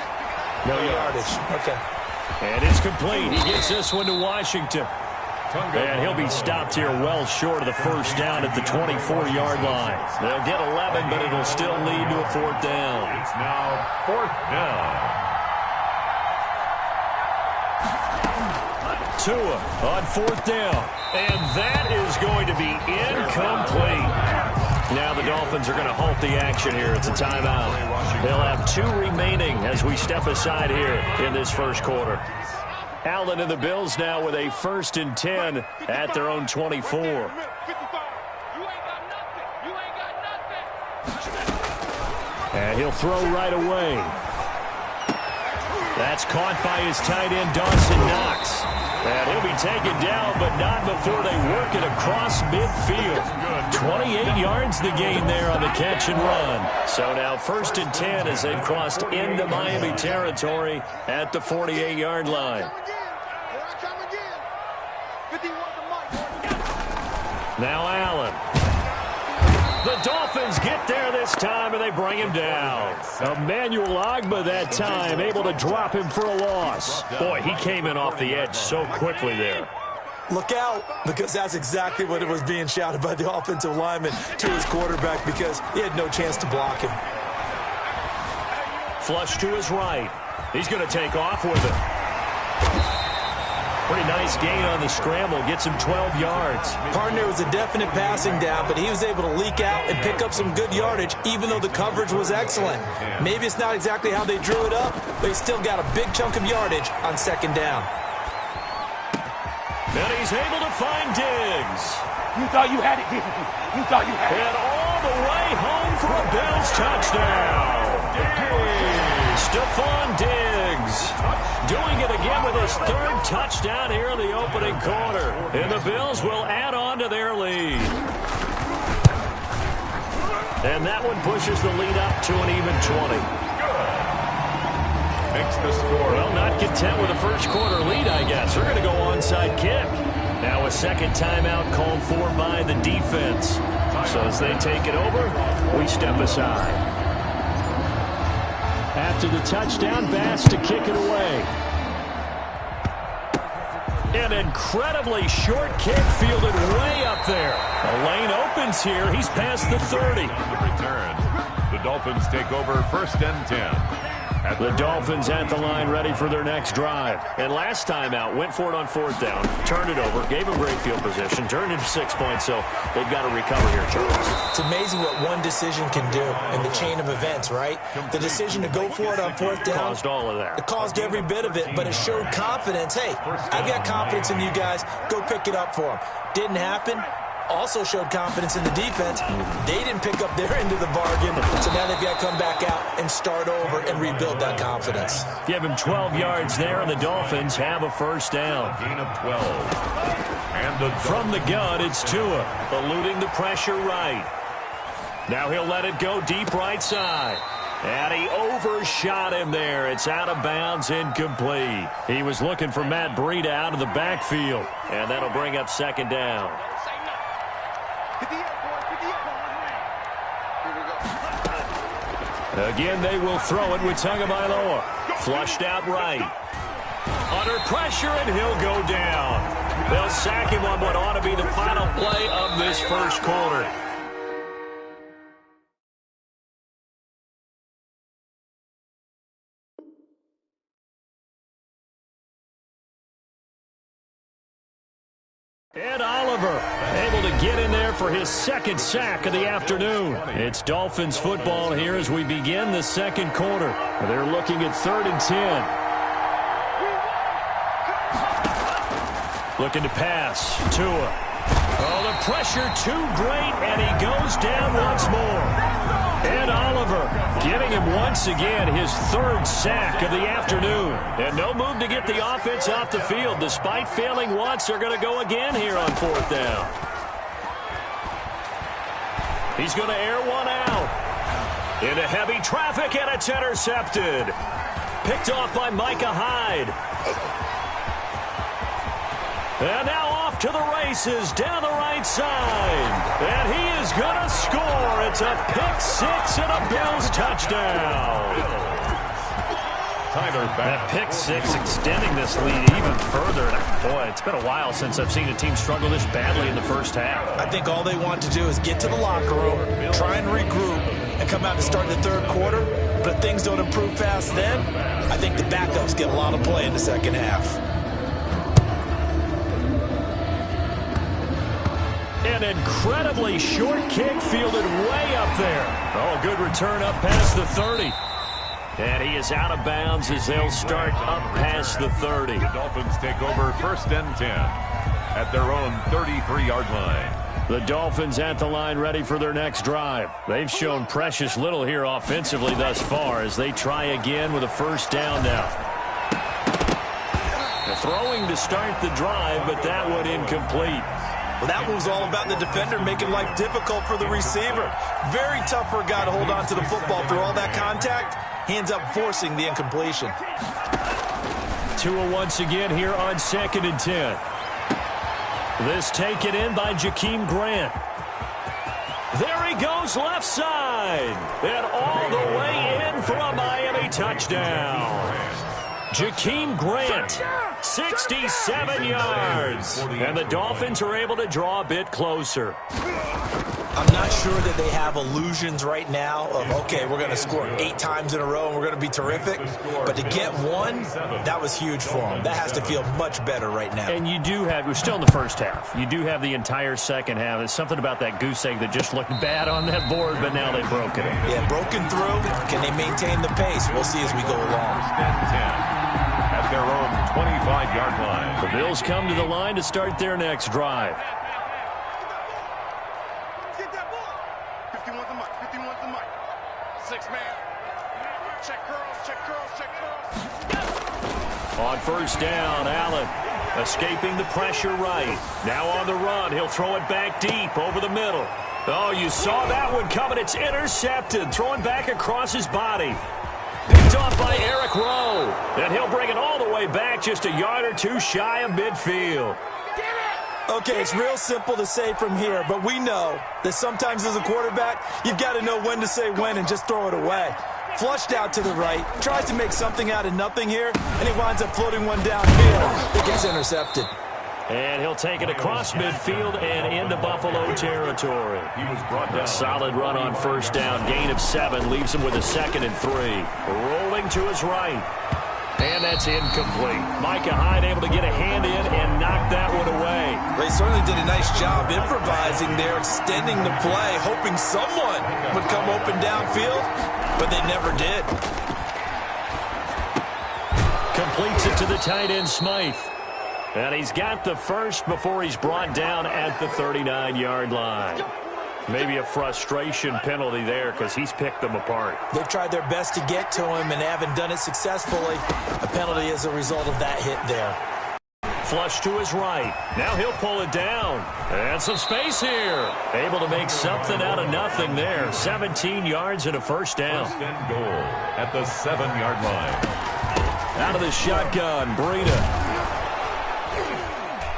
no yardage. Okay. And it's complete. He gets this one to Washington. And he'll be stopped here well short of the first down at the 24-yard line. They'll get 11, but it'll still lead to a fourth down. It's now fourth down. Tua on fourth down. And that is going to be incomplete. Now the Dolphins are going to halt the action here. It's a timeout. They'll have 2 remaining as we step aside here in this first quarter. Allen and the Bills now with a 1st and 10 at their own 24. And he'll throw right away. That's caught by his tight end, Dawson Knox. And he'll be taken down, but not before they work it across midfield. 28 yards the gain there on the catch and run. So now 1st and 10 as they've crossed into Miami territory at the 48-yard line. Now Allen. The Dolphins get there this time, and they bring him down. Emmanuel Ogbah that time, able to drop him for a loss. Boy, he came in off the edge so quickly there. Look out, because that's exactly what it was being shouted by the offensive lineman to his quarterback, because he had no chance to block him. Flush to his right. He's going to take off with it. Pretty nice gain on the scramble. Gets him 12 yards. Partner was a definite passing down, but he was able to leak out and pick up some good yardage, even though the coverage was excellent. Maybe it's not exactly how they drew it up, but he still got a big chunk of yardage on 2nd down. And he's able to find Diggs. You thought you had it, didn't you? You thought you had it. And all the way home for a Bills touchdown. Stephon Diggs doing it again with his 3rd touchdown here in the opening quarter. And the Bills will add on to their lead. And that one pushes the lead up to an even 20. Makes the score. Well, not content with the first quarter lead, I guess. They're going to go onside kick. Now a second timeout called for by the defense. So as they take it over, we step aside. After the touchdown, Bass to kick it away. An incredibly short kick fielded way up there. A lane opens here. He's past the 30. The return. The Dolphins take over 1st and 10. The Dolphins at the line ready for their next drive. And last time out, went for it on 4th down, turned it over, gave them great field position, turned into 6 points, so they've got to recover here, Charles. It's amazing what one decision can do in the chain of events, right? The decision to go for it on 4th down. Caused all of that. It caused every bit of it, but it showed confidence. Hey, I've got confidence in you guys. Go pick it up for them. Didn't happen. Also showed confidence in the defense. They didn't pick up their end of the bargain, so now they've got to come back out and start over and rebuild that confidence. Give him 12 yards there, and the Dolphins have a 1st down. Gain of 12. And from the gun, it's Tua, eluding the pressure right. Now he'll let it go deep right side. And he overshot him there. It's out of bounds, incomplete. He was looking for Matt Breida out of the backfield, and that'll bring up 2nd down. Again, they will throw it with Tagovailoa. Flushed out right. Under pressure, and he'll go down. They'll sack him on what ought to be the final play of this first quarter. Ed Oliver able to get in there for his 2nd sack of the afternoon. It's Dolphins football here as we begin the 2nd quarter. They're looking at 3rd and 10. Looking to pass. Tua Oh, the pressure too great, and he goes down once more. And Oliver giving him once again his third sack of the afternoon. And no move to get the offense off the field. Despite failing once, they're going to go again here on fourth down. He's going to air one out. Into heavy traffic, and it's intercepted. Picked off by Micah Hyde. And now off to the races down the right side. And he is going to score. It's a pick six and a Bills touchdown. That pick six extending this lead even further. Boy, it's been a while since I've seen a team struggle this badly in the first half. I think all they want to do is get to the locker room, try and regroup, and come out to start the third quarter. But if things don't improve fast then, I think the backups get a lot of play in the second half. An incredibly short kick fielded way up there. Oh, good return up past the 30. And he is out of bounds as they'll start up past the 30. The Dolphins take over first and 10 at their own 33-yard line. The Dolphins at the line ready for their next drive. They've shown precious little here offensively thus far as they try again with a first down now. They're throwing to start the drive, but that one incomplete. Well, that one was all about the defender making life difficult for the receiver. Very tough for a guy to hold on to the football through all that contact. Hands up forcing the incompletion. Tua once again here on 2nd and 10. This taken in by Jakeem Grant. There he goes left side. And all the way in for a Miami touchdown. Jakeem Grant, 67 yards. And the Dolphins are able to draw a bit closer. I'm not sure that they have illusions right now of, okay, we're going to score 8 times in a row and we're going to be terrific. But to get one, that was huge for them. That has to feel much better right now. And you do have, we're still in the first half. You do have the entire second half. There's something about that goose egg that just looked bad on that board, but now they've broken it. Yeah, broken through. Can they maintain the pace? We'll see as we go along. At their own 25-yard line. The Bills come to the line to start their next drive. On first down, Allen escaping the pressure right. Now on the run, he'll throw it back deep over the middle. Oh, you saw that one coming. It's intercepted. Throwing back across his body. Picked off by Eric Rowe. And he'll bring it all the way back just a yard or two shy of midfield. Okay, it's real simple to say from here, but we know that sometimes as a quarterback, you've got to know when to say when and just throw it away. Flushed out to the right, tries to make something out of nothing here, and he winds up floating one downfield. It gets intercepted. And he'll take it across midfield and into Buffalo territory. He was brought down. A solid run on first down. Gain of 7 leaves him with a 2nd and 3. Rolling to his right. And that's incomplete. Micah Hyde able to get a hand in and knock that one away. They certainly did a nice job improvising there, extending the play, hoping someone would come open downfield, but they never did. Completes it to the tight end, Smythe. And he's got the first before he's brought down at the 39-yard line. Maybe a frustration penalty there because he's picked them apart. They've tried their best to get to him and haven't done it successfully. A penalty as a result of that hit there. Flush to his right. Now he'll pull it down. And some space here. Able to make something out of nothing there. 17 yards and a first down. First and goal at the 7-yard line. Out of the shotgun, Breida.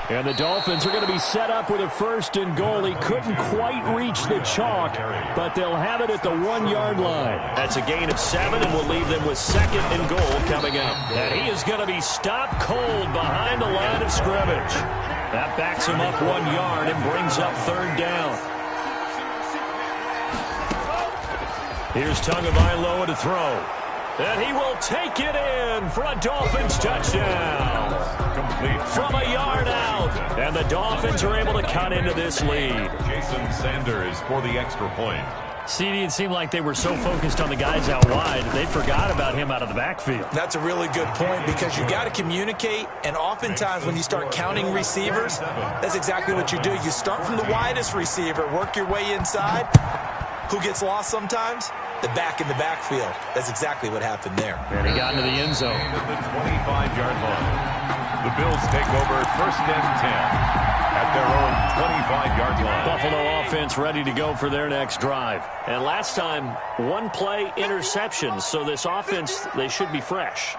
And the Dolphins are going to be set up with a 1st and goal. He couldn't quite reach the chalk, but they'll have it at the 1-yard line. That's a gain of 7, and will leave them with 2nd and goal coming up. And he is going to be stopped cold behind the line of scrimmage. That backs him up 1 yard and brings up 3rd down. Here's Tagovailoa to throw. And he will take it in for a Dolphins touchdown. Complete From a yard out. And the Dolphins are able to cut into this lead. Jason Sanders for the extra point. CD, it seemed like they were so focused on the guys out wide, they forgot about him out of the backfield. That's a really good point because you got to communicate, and oftentimes when you start counting receivers, that's exactly what you do. You start from the widest receiver, work your way inside. Who gets lost sometimes? The back in the backfield. That's exactly what happened there. And he got into the end zone. At the 25-yard line. The Bills take over 1st and 10 at their own 25-yard line. Buffalo offense ready to go for their next drive. And last time, one play interception. So this offense, they should be fresh.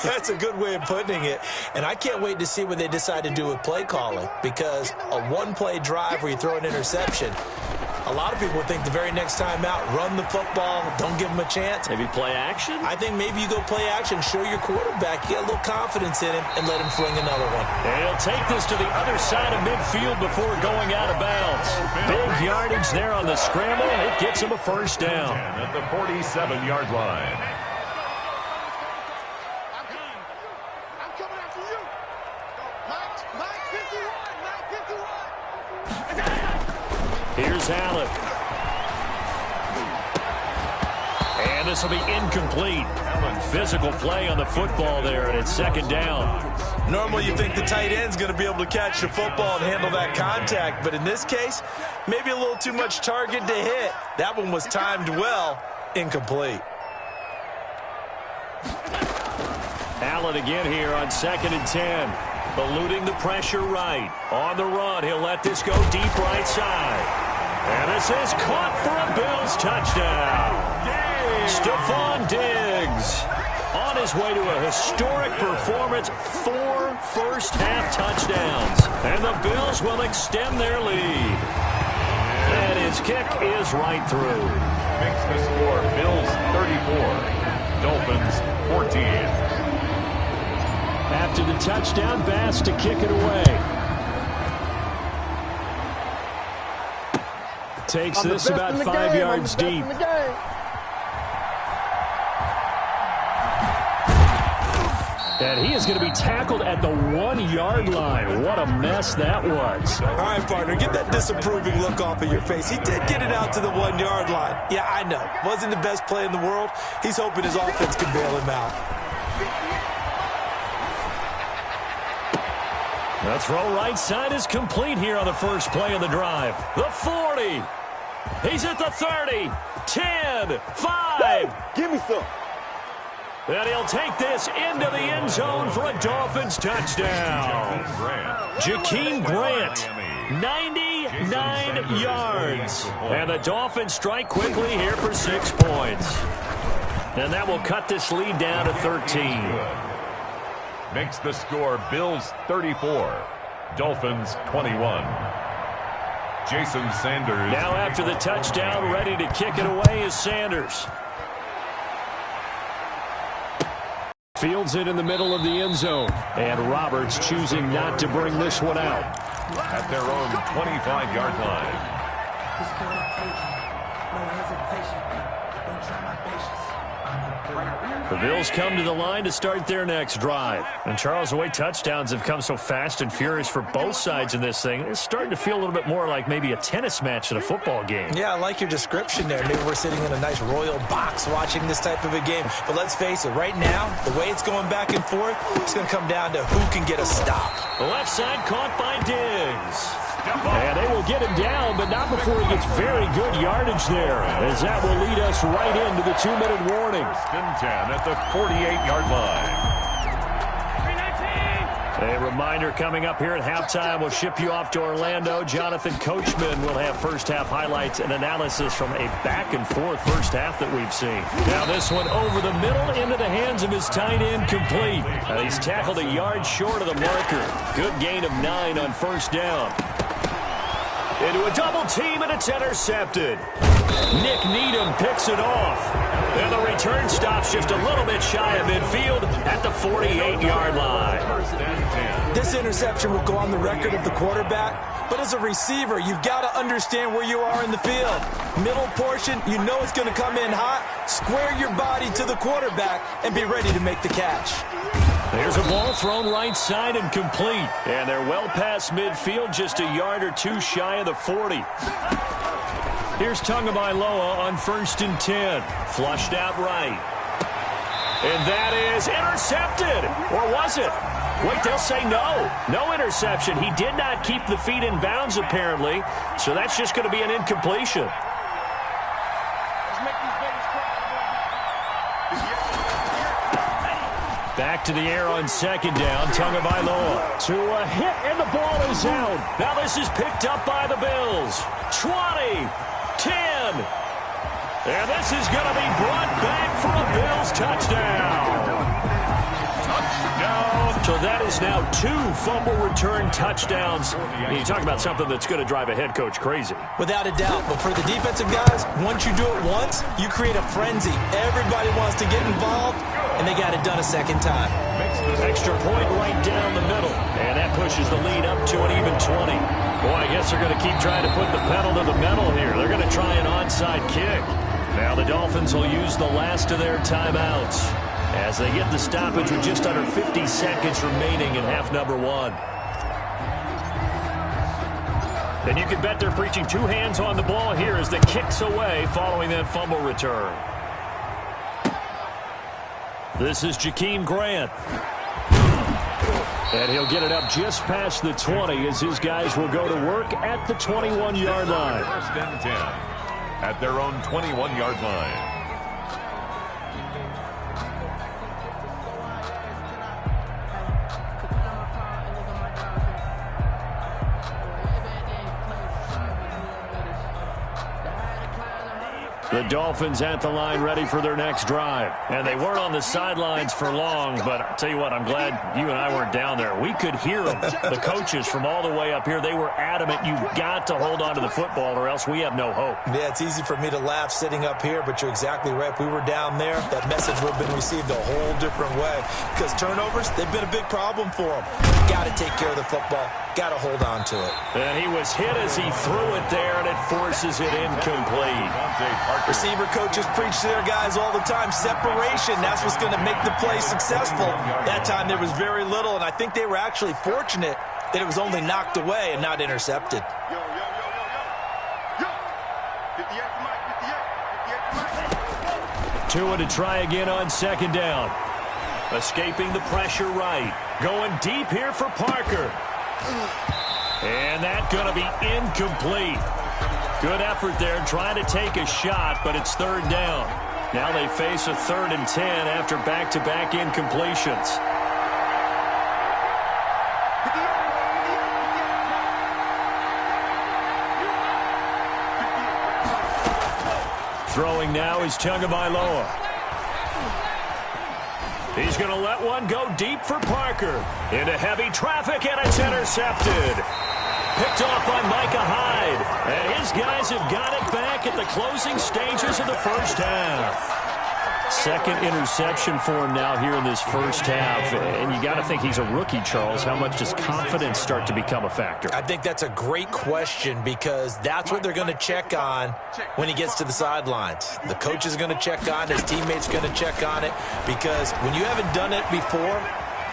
That's a good way of putting it. And I can't wait to see what they decide to do with play calling, because a one-play drive where you throw an interception, a lot of people think the very next time out, run the football, don't give them a chance. Maybe play action? I think maybe you go play action, show your quarterback, get a little confidence in him, and let him fling another one. And he'll take this to the other side of midfield before going out of bounds. Big yardage there on the scramble. It gets him a first down. At the 47-yard line. I'm coming after you. Mike 51. Here's Allen. And this will be incomplete. Physical play on the football there, and it's 2nd down. Normally you think the tight end's going to be able to catch the football and handle that contact, but in this case, maybe a little too much target to hit. That one was timed well, incomplete. Allen again here on 2nd and 10. Eluding the pressure right. On the run, he'll let this go deep right side. And this is caught for a Bills touchdown. Stephon Diggs on his way to a historic performance, 4 first-half touchdowns. And the Bills will extend their lead. And his kick is right through. Makes the score Bills 34, Dolphins 14. After the touchdown, Bass to kick it away. Takes this about 5 yards deep. And he is going to be tackled at the 1-yard line. What a mess that was. All right, partner, get that disapproving look off of your face. He did get it out to the 1-yard line. Yeah, I know. Wasn't the best play in the world. He's hoping his offense can bail him out. The throw right side is complete here on the first play of the drive. The 40. He's at the 30. 10. 5. Give me some. And he'll take this into the end zone for a Dolphins touchdown. Jakeem Grant, 99 yards. And the Dolphins strike quickly here for 6 points. And that will cut this lead down to 13. Makes the score Bills 34, Dolphins 21. Jason Sanders. Now after the touchdown, ready to kick it away is Sanders. Fields it in the middle of the end zone. And Roberts choosing not to bring this one out. At their own 25-yard line. The Bills come to the line to start their next drive. And Charles, the way touchdowns have come so fast and furious for both sides in this thing, it's starting to feel a little bit more like maybe a tennis match than a football game. Yeah, I like your description there. Maybe we're sitting in a nice royal box watching this type of a game. But let's face it, right now, the way it's going back and forth, it's going to come down to who can get a stop. The left side caught by Diggs. And they will get him down, but not before he gets very good yardage there, as that will lead us right into the 2-minute warning. 10 at the 48-yard line. A reminder coming up here at halftime. We'll ship you off to Orlando. Jonathan Coachman will have first-half highlights and analysis from a back-and-forth first half that we've seen. Now this one over the middle into the hands of his tight end, complete. He's tackled a yard short of the marker. Good gain of 9 on first down. Into a double team, and it's intercepted. Nick Needham picks it off. And the return stops just a little bit shy of midfield at the 48-yard line. This interception will go on the record of the quarterback, but as a receiver, you've got to understand where you are in the field. Middle portion, you know it's going to come in hot. Square your body to the quarterback and be ready to make the catch. There's a ball thrown right side and complete. And they're well past midfield, just a yard or two shy of the 40. Here's Tagovailoa on 1st and 10. Flushed out right. And that is intercepted. Or was it? Wait, they'll say no. No interception. He did not keep the feet in bounds, apparently. So that's just going to be an incompletion. Back to the air on 2nd down. Tagovailoa to a hit, and the ball is out. Now this is picked up by the Bills. 20, 10. And this is going to be brought back for a Bills touchdown. So that is now 2 fumble return touchdowns. You talk about something that's going to drive a head coach crazy. Without a doubt. But for the defensive guys, once you do it once, you create a frenzy. Everybody wants to get involved, and they got it done a second time. Extra point right down the middle. And that pushes the lead up to an even 20. Boy, I guess they're going to keep trying to put the pedal to the metal here. They're going to try an onside kick. Now the Dolphins will use the last of their timeouts as they get the stoppage with just under 50 seconds remaining in half number 1. And you can bet they're preaching 2 hands on the ball here as the kick's away following that fumble return. This is Jakeem Grant. And he'll get it up just past the 20 as his guys will go to work at the 21-yard line. 1st and 10 at their own 21-yard line. The Dolphins at the line ready for their next drive. And they weren't on the sidelines for long, but I'll tell you what, I'm glad you and I weren't down there. We could hear them, the coaches from all the way up here. They were adamant, you've got to hold on to the football or else we have no hope. Yeah, it's easy for me to laugh sitting up here, but you're exactly right. If we were down there, that message would have been received a whole different way. Because turnovers, they've been a big problem for them. Got to take care of the football. Got to hold on to it. And he was hit as he threw it there, and it forces it incomplete. Receiver coaches preach to their guys all the time. Separation, that's what's going to make the play successful. That time there was very little, and I think they were actually fortunate that it was only knocked away and not intercepted. Tua to try again on 2nd down. Escaping the pressure right. Going deep here for Parker. And that's going to be incomplete. Good effort there trying to take a shot, but it's 3rd down. Now they face a 3rd and 10 after back-to-back incompletions. Throwing now is Tagovailoa. He's going to let one go deep for Parker. Into heavy traffic, and it's intercepted. Picked off by Micah Hyde. And his guys have got it back at the closing stages of the first half. 2nd interception for him now here in this first half. And you got to think he's a rookie, Charles. How much does confidence start to become a factor? I think that's a great question because that's what they're going to check on when he gets to the sidelines. The coach is going to check on it. His teammates are going to check on it because when you haven't done it before,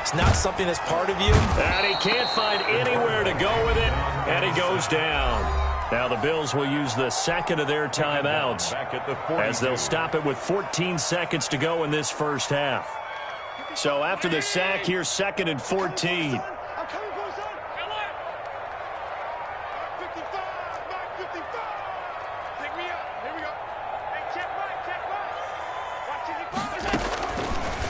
it's not something that's part of you. And he can't find anywhere to go with it, and he goes down. Now the Bills will use the 2nd of their timeouts as they'll stop it with 14 seconds to go in this first half. So after the sack, here's 2nd and 14.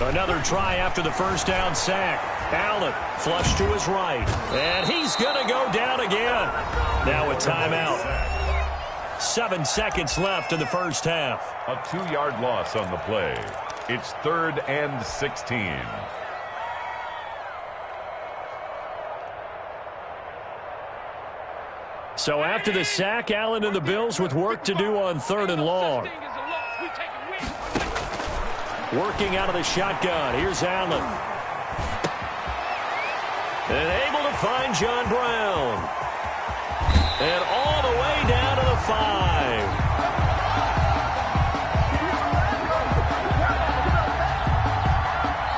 Another try after the first down sack. Allen flush to his right. And he's going to go down again. Now a timeout. 7 seconds left in the first half. A 2-yard loss on the play. It's 3rd and 16. So after the sack, Allen and the Bills with work to do on 3rd and long. Working out of the shotgun. Here's Allen. And able to find John Brown. And all the way down to the 5.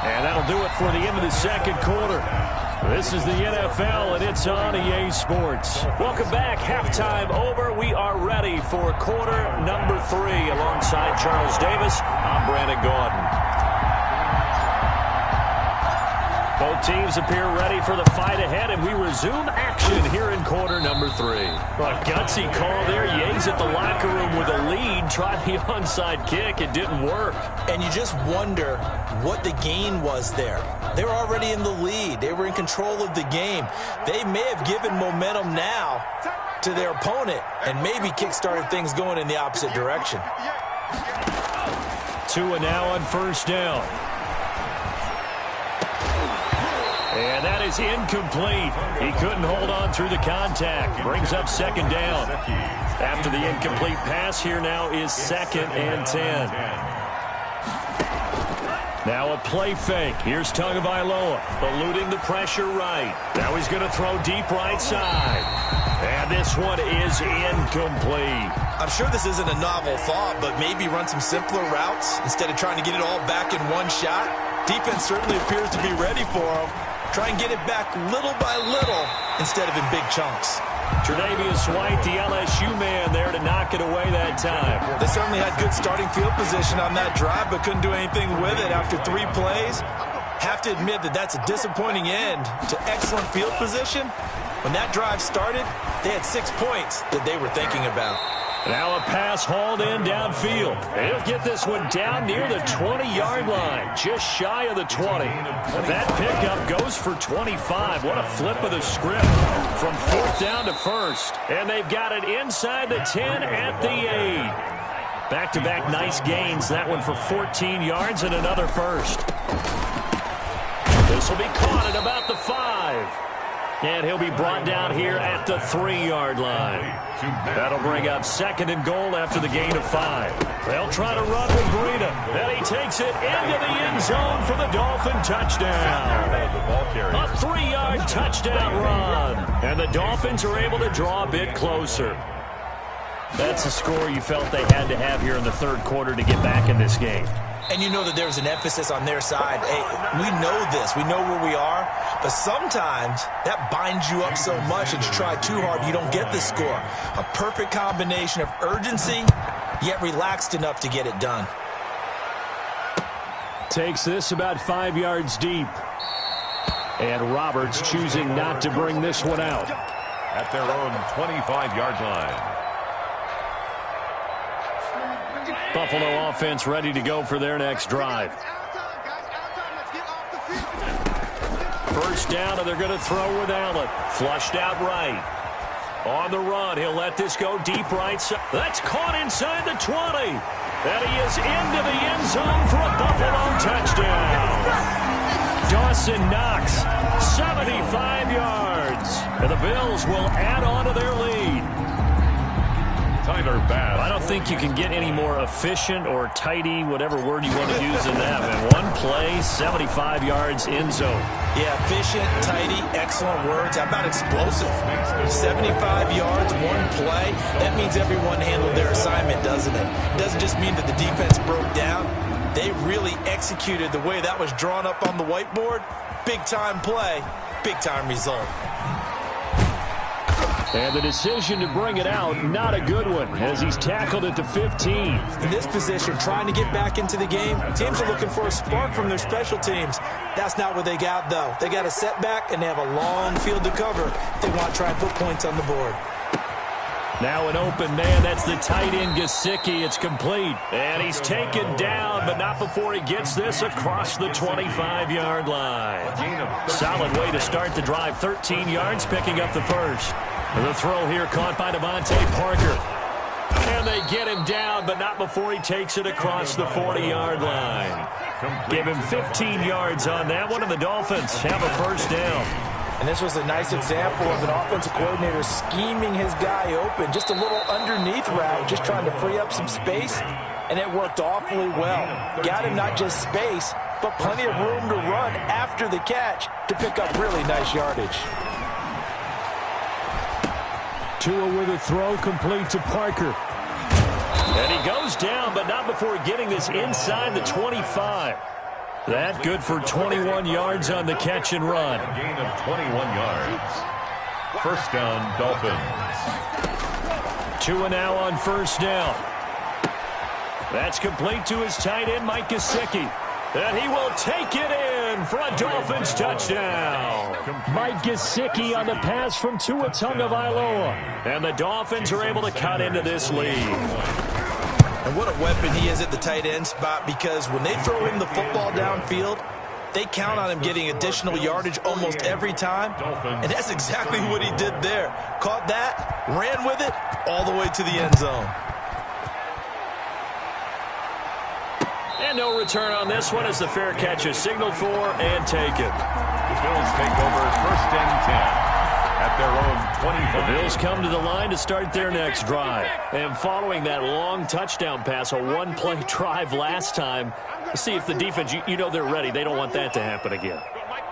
And that'll do it for the end of the second quarter. This is the NFL, and it's on EA Sports. Welcome back. Halftime over. We are ready for quarter number 3. Alongside Charles Davis, I'm Brandon Gaudin. Both teams appear ready for the fight ahead, and we resume action here in quarter number 3. A gutsy call there. Ye's at the locker room with a lead. Tried the onside kick. It didn't work. And you just wonder what the gain was there. They were already in the lead. They were in control of the game. They may have given momentum now to their opponent and maybe kick-started things going in the opposite direction. Tua now on first down. And that is incomplete. He couldn't hold on through the contact. Brings up second down. After the incomplete pass, here now is 2nd and 10. Now a play fake. Here's Tagovailoa, eluding the pressure right. Now he's going to throw deep right side. And this one is incomplete. I'm sure this isn't a novel thought, but maybe run some simpler routes instead of trying to get it all back in one shot. Defense certainly appears to be ready for him. Try and get it back little by little instead of in big chunks. Tre'Davious White, the LSU man, there to knock it away that time. They certainly had good starting field position on that drive, but couldn't do anything with it after 3 plays. Have to admit that that's a disappointing end to excellent field position. When that drive started, they had 6 points that they were thinking about. Now a pass hauled in downfield. He'll get this one down near the 20-yard line, just shy of the 20. That pickup goes for 25. What a flip of the script from 4th down to 1st. And they've got it inside the 10 at the 8. Back-to-back nice gains. That one for 14 yards and another first. This will be caught at about the 5. And he'll be brought down here at the 3-yard line. That'll bring up 2nd and goal after the gain of 5. They'll try to run with Breida. Then he takes it into the end zone for the Dolphin touchdown. A 3-yard touchdown run. And the Dolphins are able to draw a bit closer. That's a score you felt they had to have here in the 3rd quarter to get back in this game. And you know that there's an emphasis on their side. Hey, we know this. We know where we are. But sometimes that binds you up so much that you try too hard, you don't get the score. A perfect combination of urgency, yet relaxed enough to get it done. Takes this about 5 yards deep. And Roberts choosing not to bring this one out. At their own 25-yard line. Buffalo offense ready to go for their next drive. First down, and they're going to throw with Allen. Flushed out right. On the run, he'll let this go deep right side. That's caught inside the 20. And he is into the end zone for a Buffalo touchdown. Dawson Knox, 75 yards. And the Bills will add on to their lead. I don't think you can get any more efficient or tidy, whatever word you want to use in that. Man, one play, 75 yards, end zone. Yeah, efficient, tidy, excellent words. How about explosive? 75 yards, one play. That means everyone handled their assignment, doesn't it? It doesn't just mean that the defense broke down. They really executed the way that was drawn up on the whiteboard. Big-time play, big-time result. And the decision to bring it out, not a good one, as he's tackled at the 15. In this position, trying to get back into the game, teams are looking for a spark from their special teams. That's not what they got, though. They got a setback, and they have a long field to cover if they want to try and put points on the board. Now an open man, that's the tight end Gesicki. It's complete. And he's taken down, but not before he gets this across the 25-yard line. Solid way to start the drive. 13 yards, picking up the first. The throw here caught by Devontae Parker. And they get him down, but not before he takes it across the 40-yard line. Give him 15 yards on that one, and the Dolphins have a first down. And this was a nice example of an offensive coordinator scheming his guy open. Just a little underneath route, just trying to free up some space, and it worked awfully well. Got him not just space, but plenty of room to run after the catch to pick up really nice yardage. Tua with a throw complete to Parker. And he goes down, but not before getting this inside the 25. That good for 21 yards on the catch and run. A gain of 21 yards. First down, Dolphins. 2 now on first down. That's complete to his tight end, Mike Gesicki. And he will take it in for a Dolphins touchdown. Mike Gesicki on the pass from Tua Tagovailoa. And the Dolphins are able to cut into this lead. And what a weapon he is at the tight end spot, because when they throw him the football downfield, they count on him getting additional yardage almost every time. And that's exactly what he did there. Caught that, ran with it, all the way to the end zone. And no return on this one as the fair catch is signaled for and taken. The Bills take over first and 10 at their own 25. The Bills come to the line to start their next drive. And following that long touchdown pass, a one-play drive last time, see if the defense, you know they're ready. They don't want that to happen again.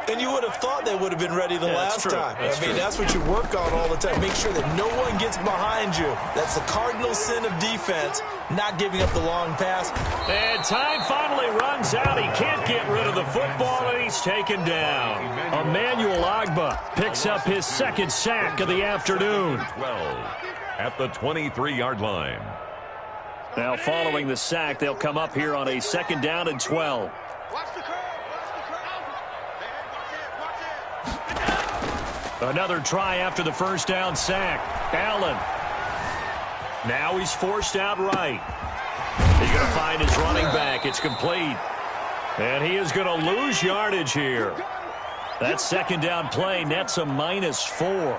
And you would have thought they would have been ready the last time. That's what you work on all the time. Make sure that no one gets behind you. That's the cardinal sin of defense, not giving up the long pass. And time finally runs out. He can't get rid of the football, and he's taken down. Emmanuel Ogbah picks up his second sack of the afternoon. 12 at the 23-yard line. Now following the sack, they'll come up here on a second down and 12. Another try after the first down sack. Allen. Now he's forced out right. He's going to find his running back. It's complete. And he is going to lose yardage here. That second down play nets a -4.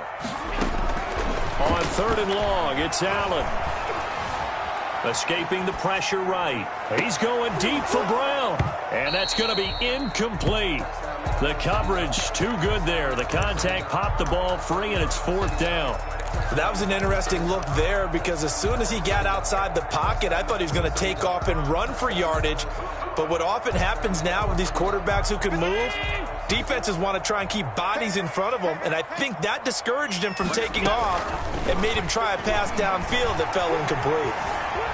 On third and long, it's Allen. Escaping the pressure right. He's going deep for Brown. And that's going to be incomplete. The coverage too good there. The contact popped the ball free, and it's fourth down. That was an interesting look there, because as soon as he got outside the pocket, I thought he was going to take off and run for yardage. But what often happens now with these quarterbacks who can move, defenses want to try and keep bodies in front of them, and I think that discouraged him from taking off and made him try a pass downfield that fell incomplete.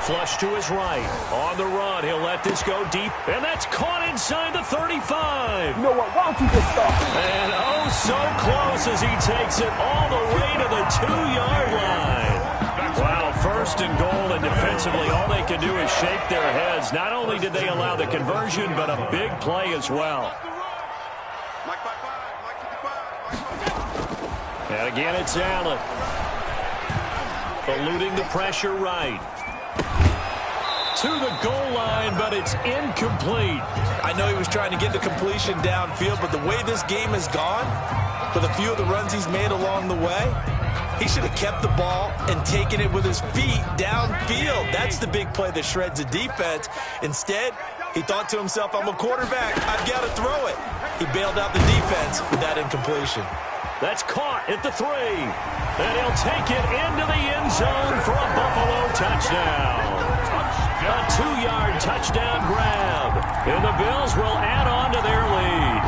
Flush to his right. On the run, he'll let this go deep, and that's caught inside the 35. You know what? Why don't you just stop? And oh, so close as he takes it all the way to the 2-yard line. Wow, first and goal, and defensively, all they can do is shake their heads. Not only did they allow the conversion, but a big play as well. And again, it's Allen. Eluding the pressure right. To the goal line, but it's incomplete. I know he was trying to get the completion downfield, but the way this game has gone, with a few of the runs he's made along the way, he should have kept the ball and taken it with his feet downfield. That's the big play that shreds a defense. Instead, he thought to himself, I'm a quarterback. I've got to throw it. He bailed out the defense with that incompletion. That's caught at the 3. And he'll take it into the end zone for a Buffalo touchdown. A 2-yard touchdown grab. And the Bills will add on to their lead.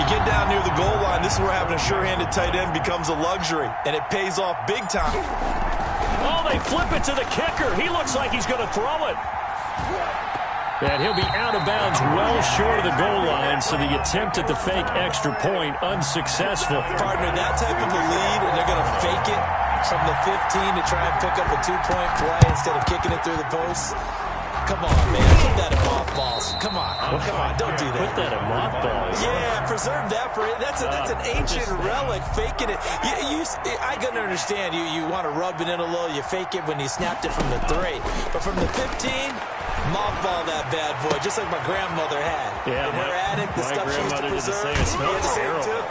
You get down near the goal line, this is where having a sure-handed tight end becomes a luxury, and it pays off big time. Oh, they flip it to the kicker. He looks like he's going to throw it. And he'll be out of bounds well short of the goal line, so the attempt at the fake extra point unsuccessful. Partner, that type of a lead, and they're going to fake it from the 15 to try and pick up a 2-point play instead of kicking it through the post. Come on, man. Put that in mothballs. Come on. Come on. Don't do that. Put that in mothballs. Yeah, preserve that for it. That's an ancient relic. Faking it. I can understand. You want to rub it in a little. You fake it when you snapped it from the 3. But from the 15, mothball that bad boy, just like my grandmother had. Yeah, in her attic, the stuff she used to preserve. It smells terrible.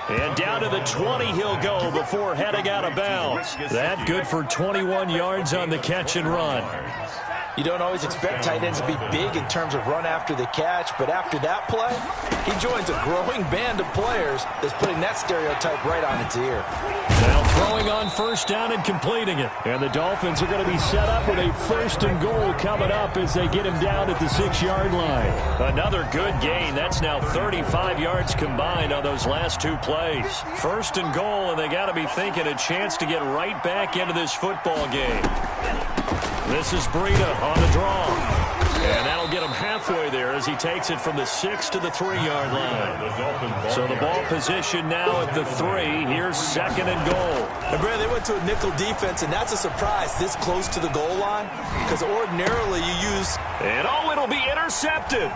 And down to the 20 he'll go before heading out of bounds. That good for 21 yards on the catch and run. You don't always expect tight ends to be big in terms of run after the catch, but after that play, he joins a growing band of players that's putting that stereotype right on its ear. Now throwing on first down and completing it. And the Dolphins are going to be set up with a first and goal coming up as they get him down at the 6-yard line. Another good gain. That's now 35 yards combined on those last 2 plays. First and goal, and they got to be thinking a chance to get right back into this football game. This is Breida on the draw. And that'll get him halfway there as he takes it from the 6 to the 3-yard line. So the ball position now at the 3. Here's 2nd and goal. And Brad, they went to a nickel defense, and that's a surprise this close to the goal line, because ordinarily you use... And it'll be intercepted.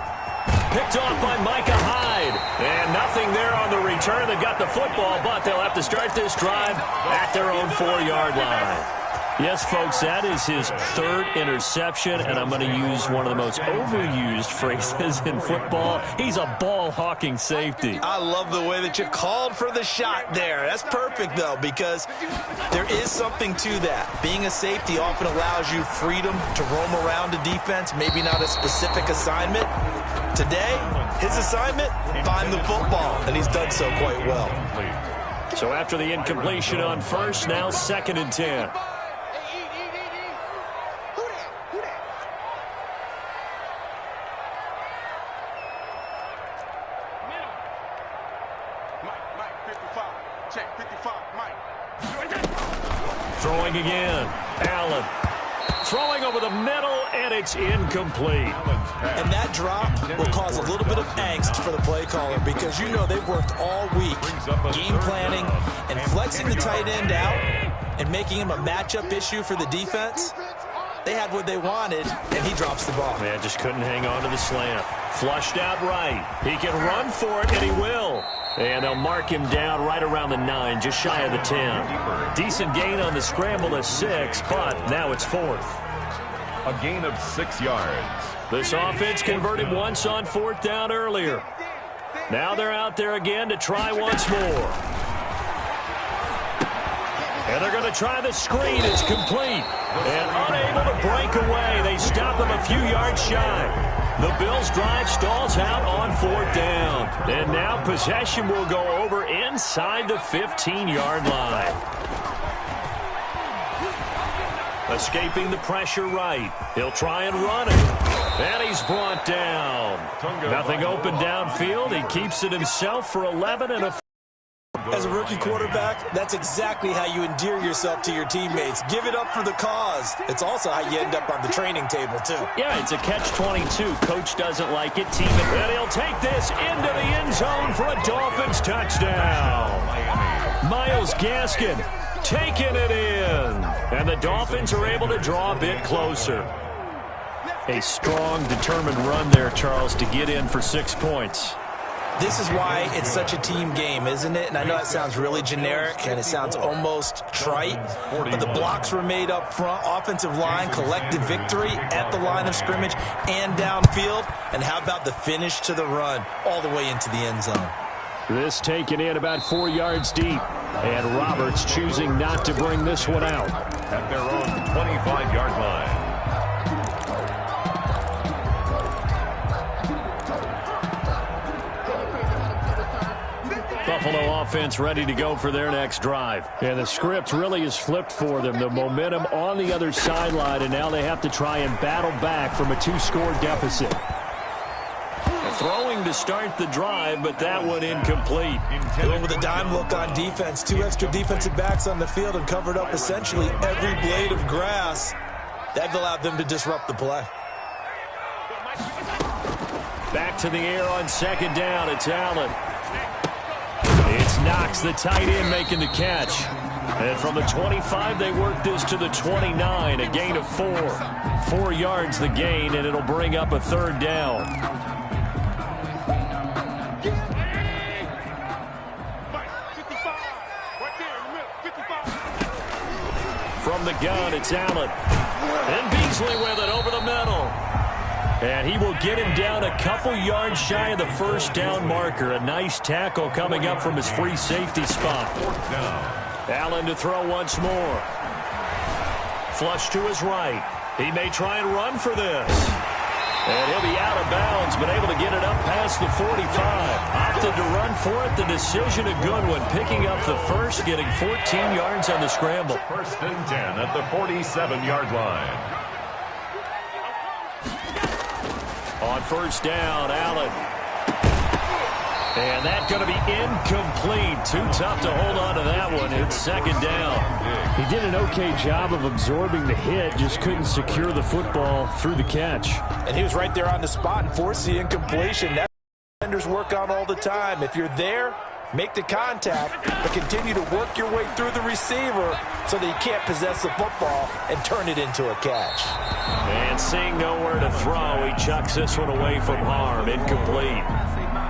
Picked off by Micah Hyde. And nothing there on the return. They got the football, but they'll have to start this drive at their own 4-yard line. Yes, folks, that is his 3rd interception, and I'm going to use one of the most overused phrases in football. He's a ball-hawking safety. I love the way that you called for the shot there. That's perfect, though, because there is something to that. Being a safety often allows you freedom to roam around a defense, maybe not a specific assignment. Today, his assignment, find the football, and he's done so quite well. So after the incompletion on first, now 2nd and 10. Throwing again. Allen. Throwing over the middle, and it's incomplete. And that drop will cause a little bit of angst for the play caller, because you know they've worked all week game planning and flexing the tight end out and making him a matchup issue for the defense. They had what they wanted, and he drops the ball. Man, just couldn't hang on to the slant. Flushed out right. He can run for it, and he will. And they'll mark him down right around the 9, just shy of the 10. Decent gain on the scramble to 6, but now it's 4th. A gain of 6 yards. This offense converted once on 4th down earlier. Now they're out there again to try once more. And they're going to try the screen. It's complete. And unable to break away. They stop him a few yards shy. The Bills' drive stalls out on 4th down. And now possession will go over inside the 15-yard line. Escaping the pressure right. He'll try and run it. And he's brought down. Nothing open downfield. He keeps it himself for 11 and a... As a rookie quarterback, that's exactly how you endear yourself to your teammates. Give it up for the cause. It's also how you end up on the training table, too. Yeah, it's a catch-22. Coach doesn't like it. Team it. And he'll take this into the end zone for a Dolphins touchdown. Myles Gaskin taking it in. And the Dolphins are able to draw a bit closer. A strong, determined run there, Charles, to get in for 6 points. This is why it's such a team game, isn't it? And I know that sounds really generic and it sounds almost trite, but the blocks were made up front. Offensive line, collected victory at the line of scrimmage and downfield. And how about the finish to the run all the way into the end zone? This taken in about 4 yards deep. And Roberts choosing not to bring this one out. At their own 25-yard line. Buffalo offense ready to go for their next drive. And the script really is flipped for them. The momentum on the other sideline, and now they have to try and battle back from a 2-score deficit. Throwing to start the drive, but that one incomplete. Going with a dime look on defense. 2 extra defensive backs on the field and covered up essentially every blade of grass. That allowed them to disrupt the play. Back to the air on 2nd down. It's Allen. It's Knox, the tight end, making the catch. And from the 25, they work this to the 29, a gain of 4. 4 yards the gain, and it'll bring up a 3rd down. From the gun, it's Allen. And Beasley with it over the middle. And he will get him down a couple yards shy of the 1st down marker. A nice tackle coming up from his free safety spot. Allen to throw once more. Flush to his right. He may try and run for this. And he'll be out of bounds, but able to get it up past the 45. Opted to run for it. The decision a good one. Picking up the first, getting 14 yards on the scramble. 1st and 10 at the 47-yard line. On 1st down, Allen. And that's going to be incomplete. Too tough to hold on to that one. It's second down. He did an okay job of absorbing the hit, just couldn't secure the football through the catch. And he was right there on the spot and forced the incompletion. That's what defenders work on all the time. If you're there, make the contact, but continue to work your way through the receiver so that you can't possess the football and turn it into a catch. And seeing nowhere to throw, he chucks this one away from harm. Incomplete.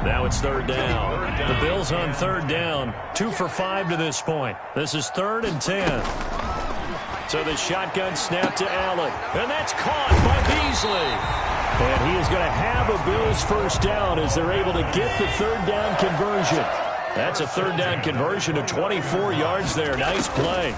Now it's third down. The Bills on third down, 2 for 5 to this point. This is 3rd and 10. So the shotgun snap to Allen. And that's caught by Beasley. And he is going to have a Bills first down as they're able to get the third down conversion. That's a third down conversion of 24 yards there. Nice play.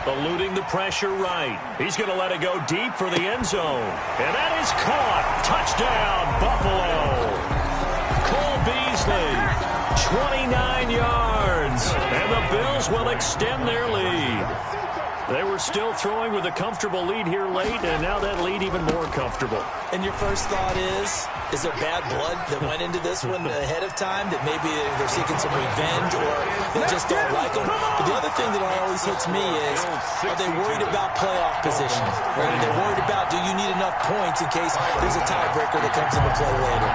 Eluding the pressure right. He's going to let it go deep for the end zone. And that is caught. Touchdown, Buffalo. Cole Beasley, 29 yards. And the Bills will extend their lead. They were still throwing with a comfortable lead here late, and now that lead even more comfortable. And your first thought is there bad blood that went into this one ahead of time, that maybe they're seeking some revenge or they just don't like them? But the other thing that always hits me is, are they worried about playoff position? Right? Are they worried about, do you need enough points in case there's a tiebreaker that comes into play later?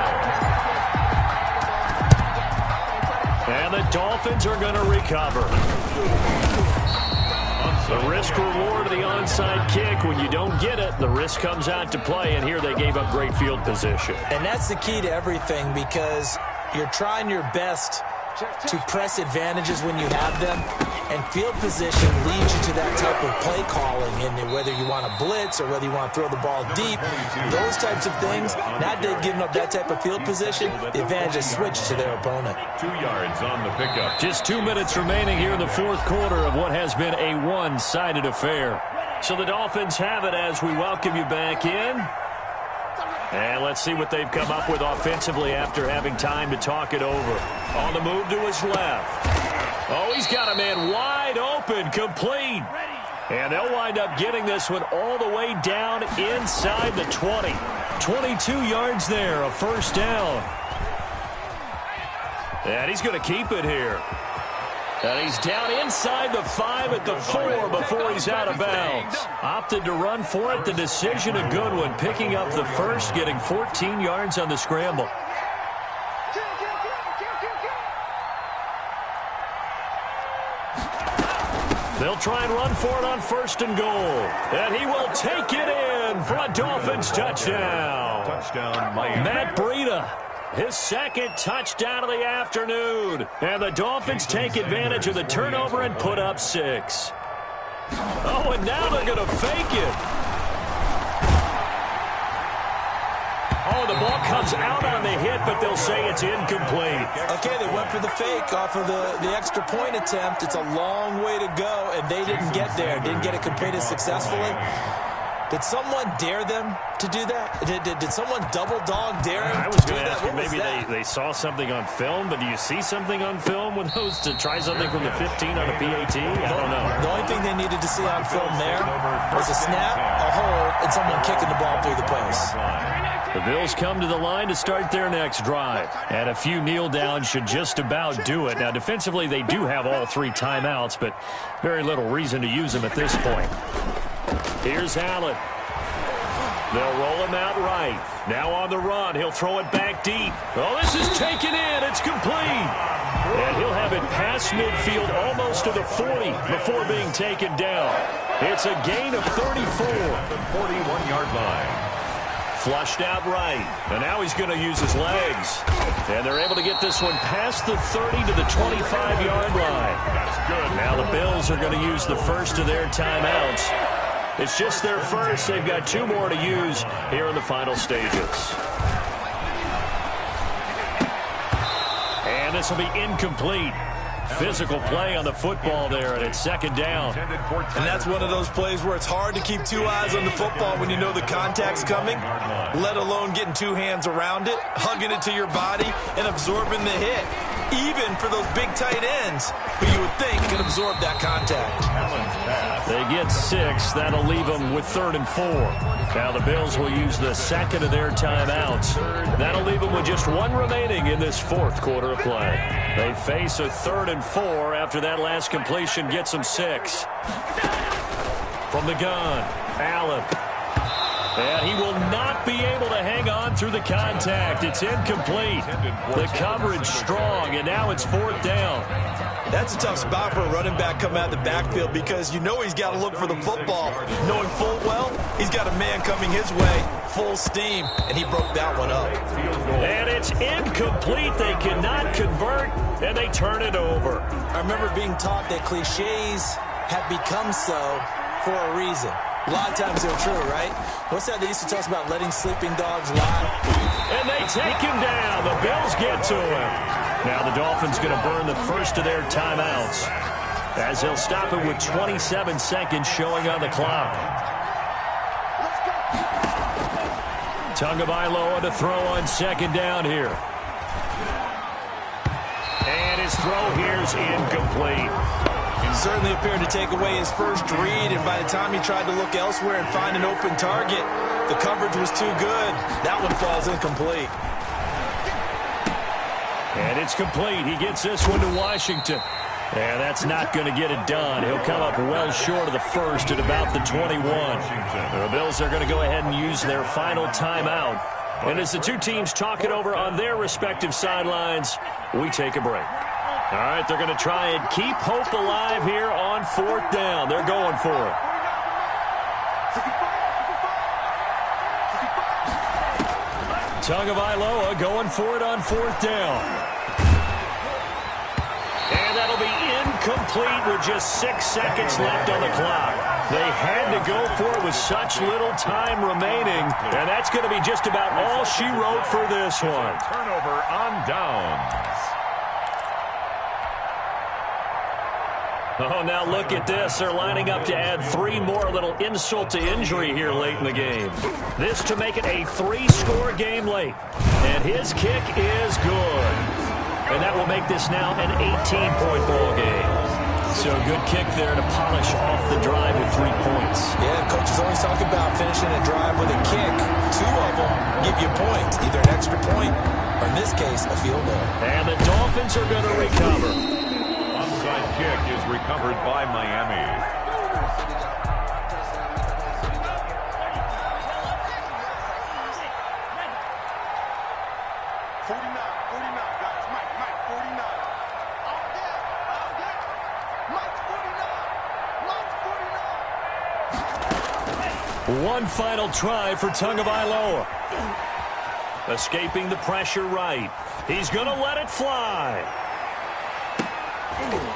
And the Dolphins are going to recover. The risk-reward of the onside kick. When you don't get it, the risk comes out to play, and here they gave up great field position. And that's the key to everything, because you're trying your best to press advantages when you have them, and field position leads you to that type of play calling, and whether you want to blitz or whether you want to throw the ball deep, those types of things. Now they've given up that type of field position, the advantage is switched to their opponent. 2 yards on the pickup. Just 2 minutes remaining here in the fourth quarter of what has been a one-sided affair. So the Dolphins have it as we welcome you back in. And let's see what they've come up with offensively after having time to talk it over. On the move to his left. Oh, he's got a man wide open, complete. And they'll wind up getting this one all the way down inside the 20. 22 yards there, a first down. And he's going to keep it here. And he's down inside the 5 at the 4 before he's out of bounds. Opted to run for it. The decision a good one. Picking up the first, getting 14 yards on the scramble. They'll try and run for it on 1st and goal. And he will take it in for a Dolphins touchdown. Touchdown, Miami. Matt Breida, his second touchdown of the afternoon. And the Dolphins take advantage of the turnover and put up 6. Oh, and now they're going to fake it. Oh, the ball comes out on the hit, but they'll say it's incomplete. Okay, they went for the fake off of the extra point attempt. It's a long way to go, and they didn't get there. Didn't get it completed successfully. Did someone dare them to do that? Did someone double dog dare them? I was going to ask you, maybe they saw something on film, but do you see something on film with those to try something from the 15 on a PAT? I don't know. The only thing they needed to see on film there was a snap, a hold, and someone kicking the ball through the post. The Bills come to the line to start their next drive. And a few kneel downs should just about do it. Now, defensively, they do have all 3 timeouts, but very little reason to use them at this point. Here's Allen. They'll roll him out right. Now on the run. He'll throw it back deep. Oh, this is taken in. It's complete. And he'll have it past midfield almost to the 40 before being taken down. It's a gain of 34. The 41-yard line. Flushed out right. And now he's going to use his legs. And they're able to get this one past the 30 to the 25-yard line. That's good. Now the Bills are going to use the first of their timeouts. It's just their first. They've got 2 more to use here in the final stages. And this will be incomplete. Physical play on the football there, and it's second down. And that's one of those plays where it's hard to keep 2 eyes on the football when you know the contact's coming, let alone getting 2 hands around it, hugging it to your body, and absorbing the hit. even for those big tight ends, who you would think could absorb that contact. They get 6. That'll leave them with 3rd and 4. Now the Bills will use the second of their timeouts. That'll leave them with just 1 remaining in this 4th quarter of play. They face a 3rd and 4 after that last completion gets them 6. From the gun, Allen. And he will not be able to hang on through the contact. It's incomplete. The coverage strong, and now it's 4th down. That's a tough spot for a running back coming out of the backfield because you know he's got to look for the football. Knowing full well, he's got a man coming his way, full steam, and he broke that one up. And it's incomplete. They cannot convert, and they turn it over. I remember being taught that cliches have become so for a reason. A lot of times they're true, right? What's that they used to tell us about letting sleeping dogs lie? And they take him down. The Bills get to him. Now the Dolphins going to burn the first of their timeouts as they'll stop it with 27 seconds showing on the clock. Tagovailoa to throw on 2nd down here. And his throw here's incomplete. Certainly appeared to take away his first read, and by the time he tried to look elsewhere and find an open target, the coverage was too good. That one falls incomplete. And it's complete. He gets this one to Washington. And that's not going to get it done. He'll come up well short of the first at about the 21. The Bills are going to go ahead and use their final timeout. And as the two teams talk it over on their respective sidelines, we take a break. All right, they're going to try and keep hope alive here on 4th down. They're going for it. Tagovailoa going for it on 4th down. And that'll be incomplete with just 6 seconds left on the clock. They had to go for it with such little time remaining, and that's going to be just about all she wrote for this one. Turnover on downs. Oh, now look at this. They're lining up to add 3 more, little insult to injury here late in the game. This to make it a 3-score game late. And his kick is good. And that will make this now an 18-point ball game. So a good kick there to polish off the drive with 3 points. Yeah, coaches always talk about finishing a drive with a kick. 2 of them give you points, either an extra point or, in this case, a field goal. And the Dolphins are going to recover. Onside kick is recovered by Miami. One final try for Tagovailoa. Escaping the pressure right. He's going to let it fly.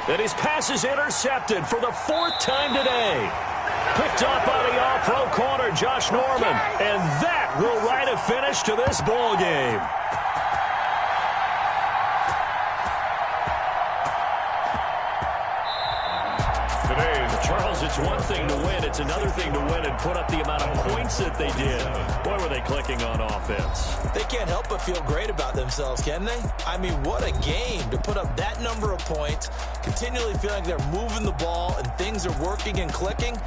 And his pass is intercepted for the 4th time today. Picked up by the all-pro corner, Josh Norman. And that will write a finish to this ball game. Charles, it's one thing to win. It's another thing to win and put up the amount of points that they did. Boy, were they clicking on offense. They can't help but feel great about themselves, can they? I mean, what a game to put up that number of points, continually feeling like they're moving the ball and things are working and clicking.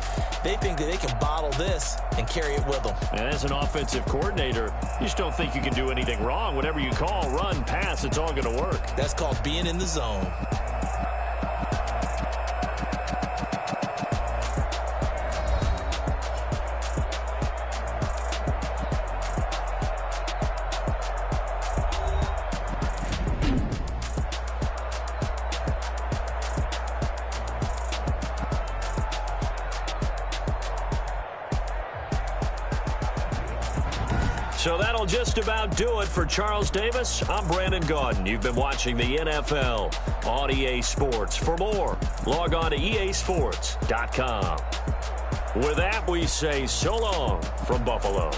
They think that they can bottle this and carry it with them. And as an offensive coordinator, you just don't think you can do anything wrong. Whatever you call, run, pass, it's all going to work. That's called being in the zone. So that'll just about do it for Charles Davis. I'm Brandon Gaudin. You've been watching the NFL on EA Sports. For more, log on to easports.com. With that, we say so long from Buffalo.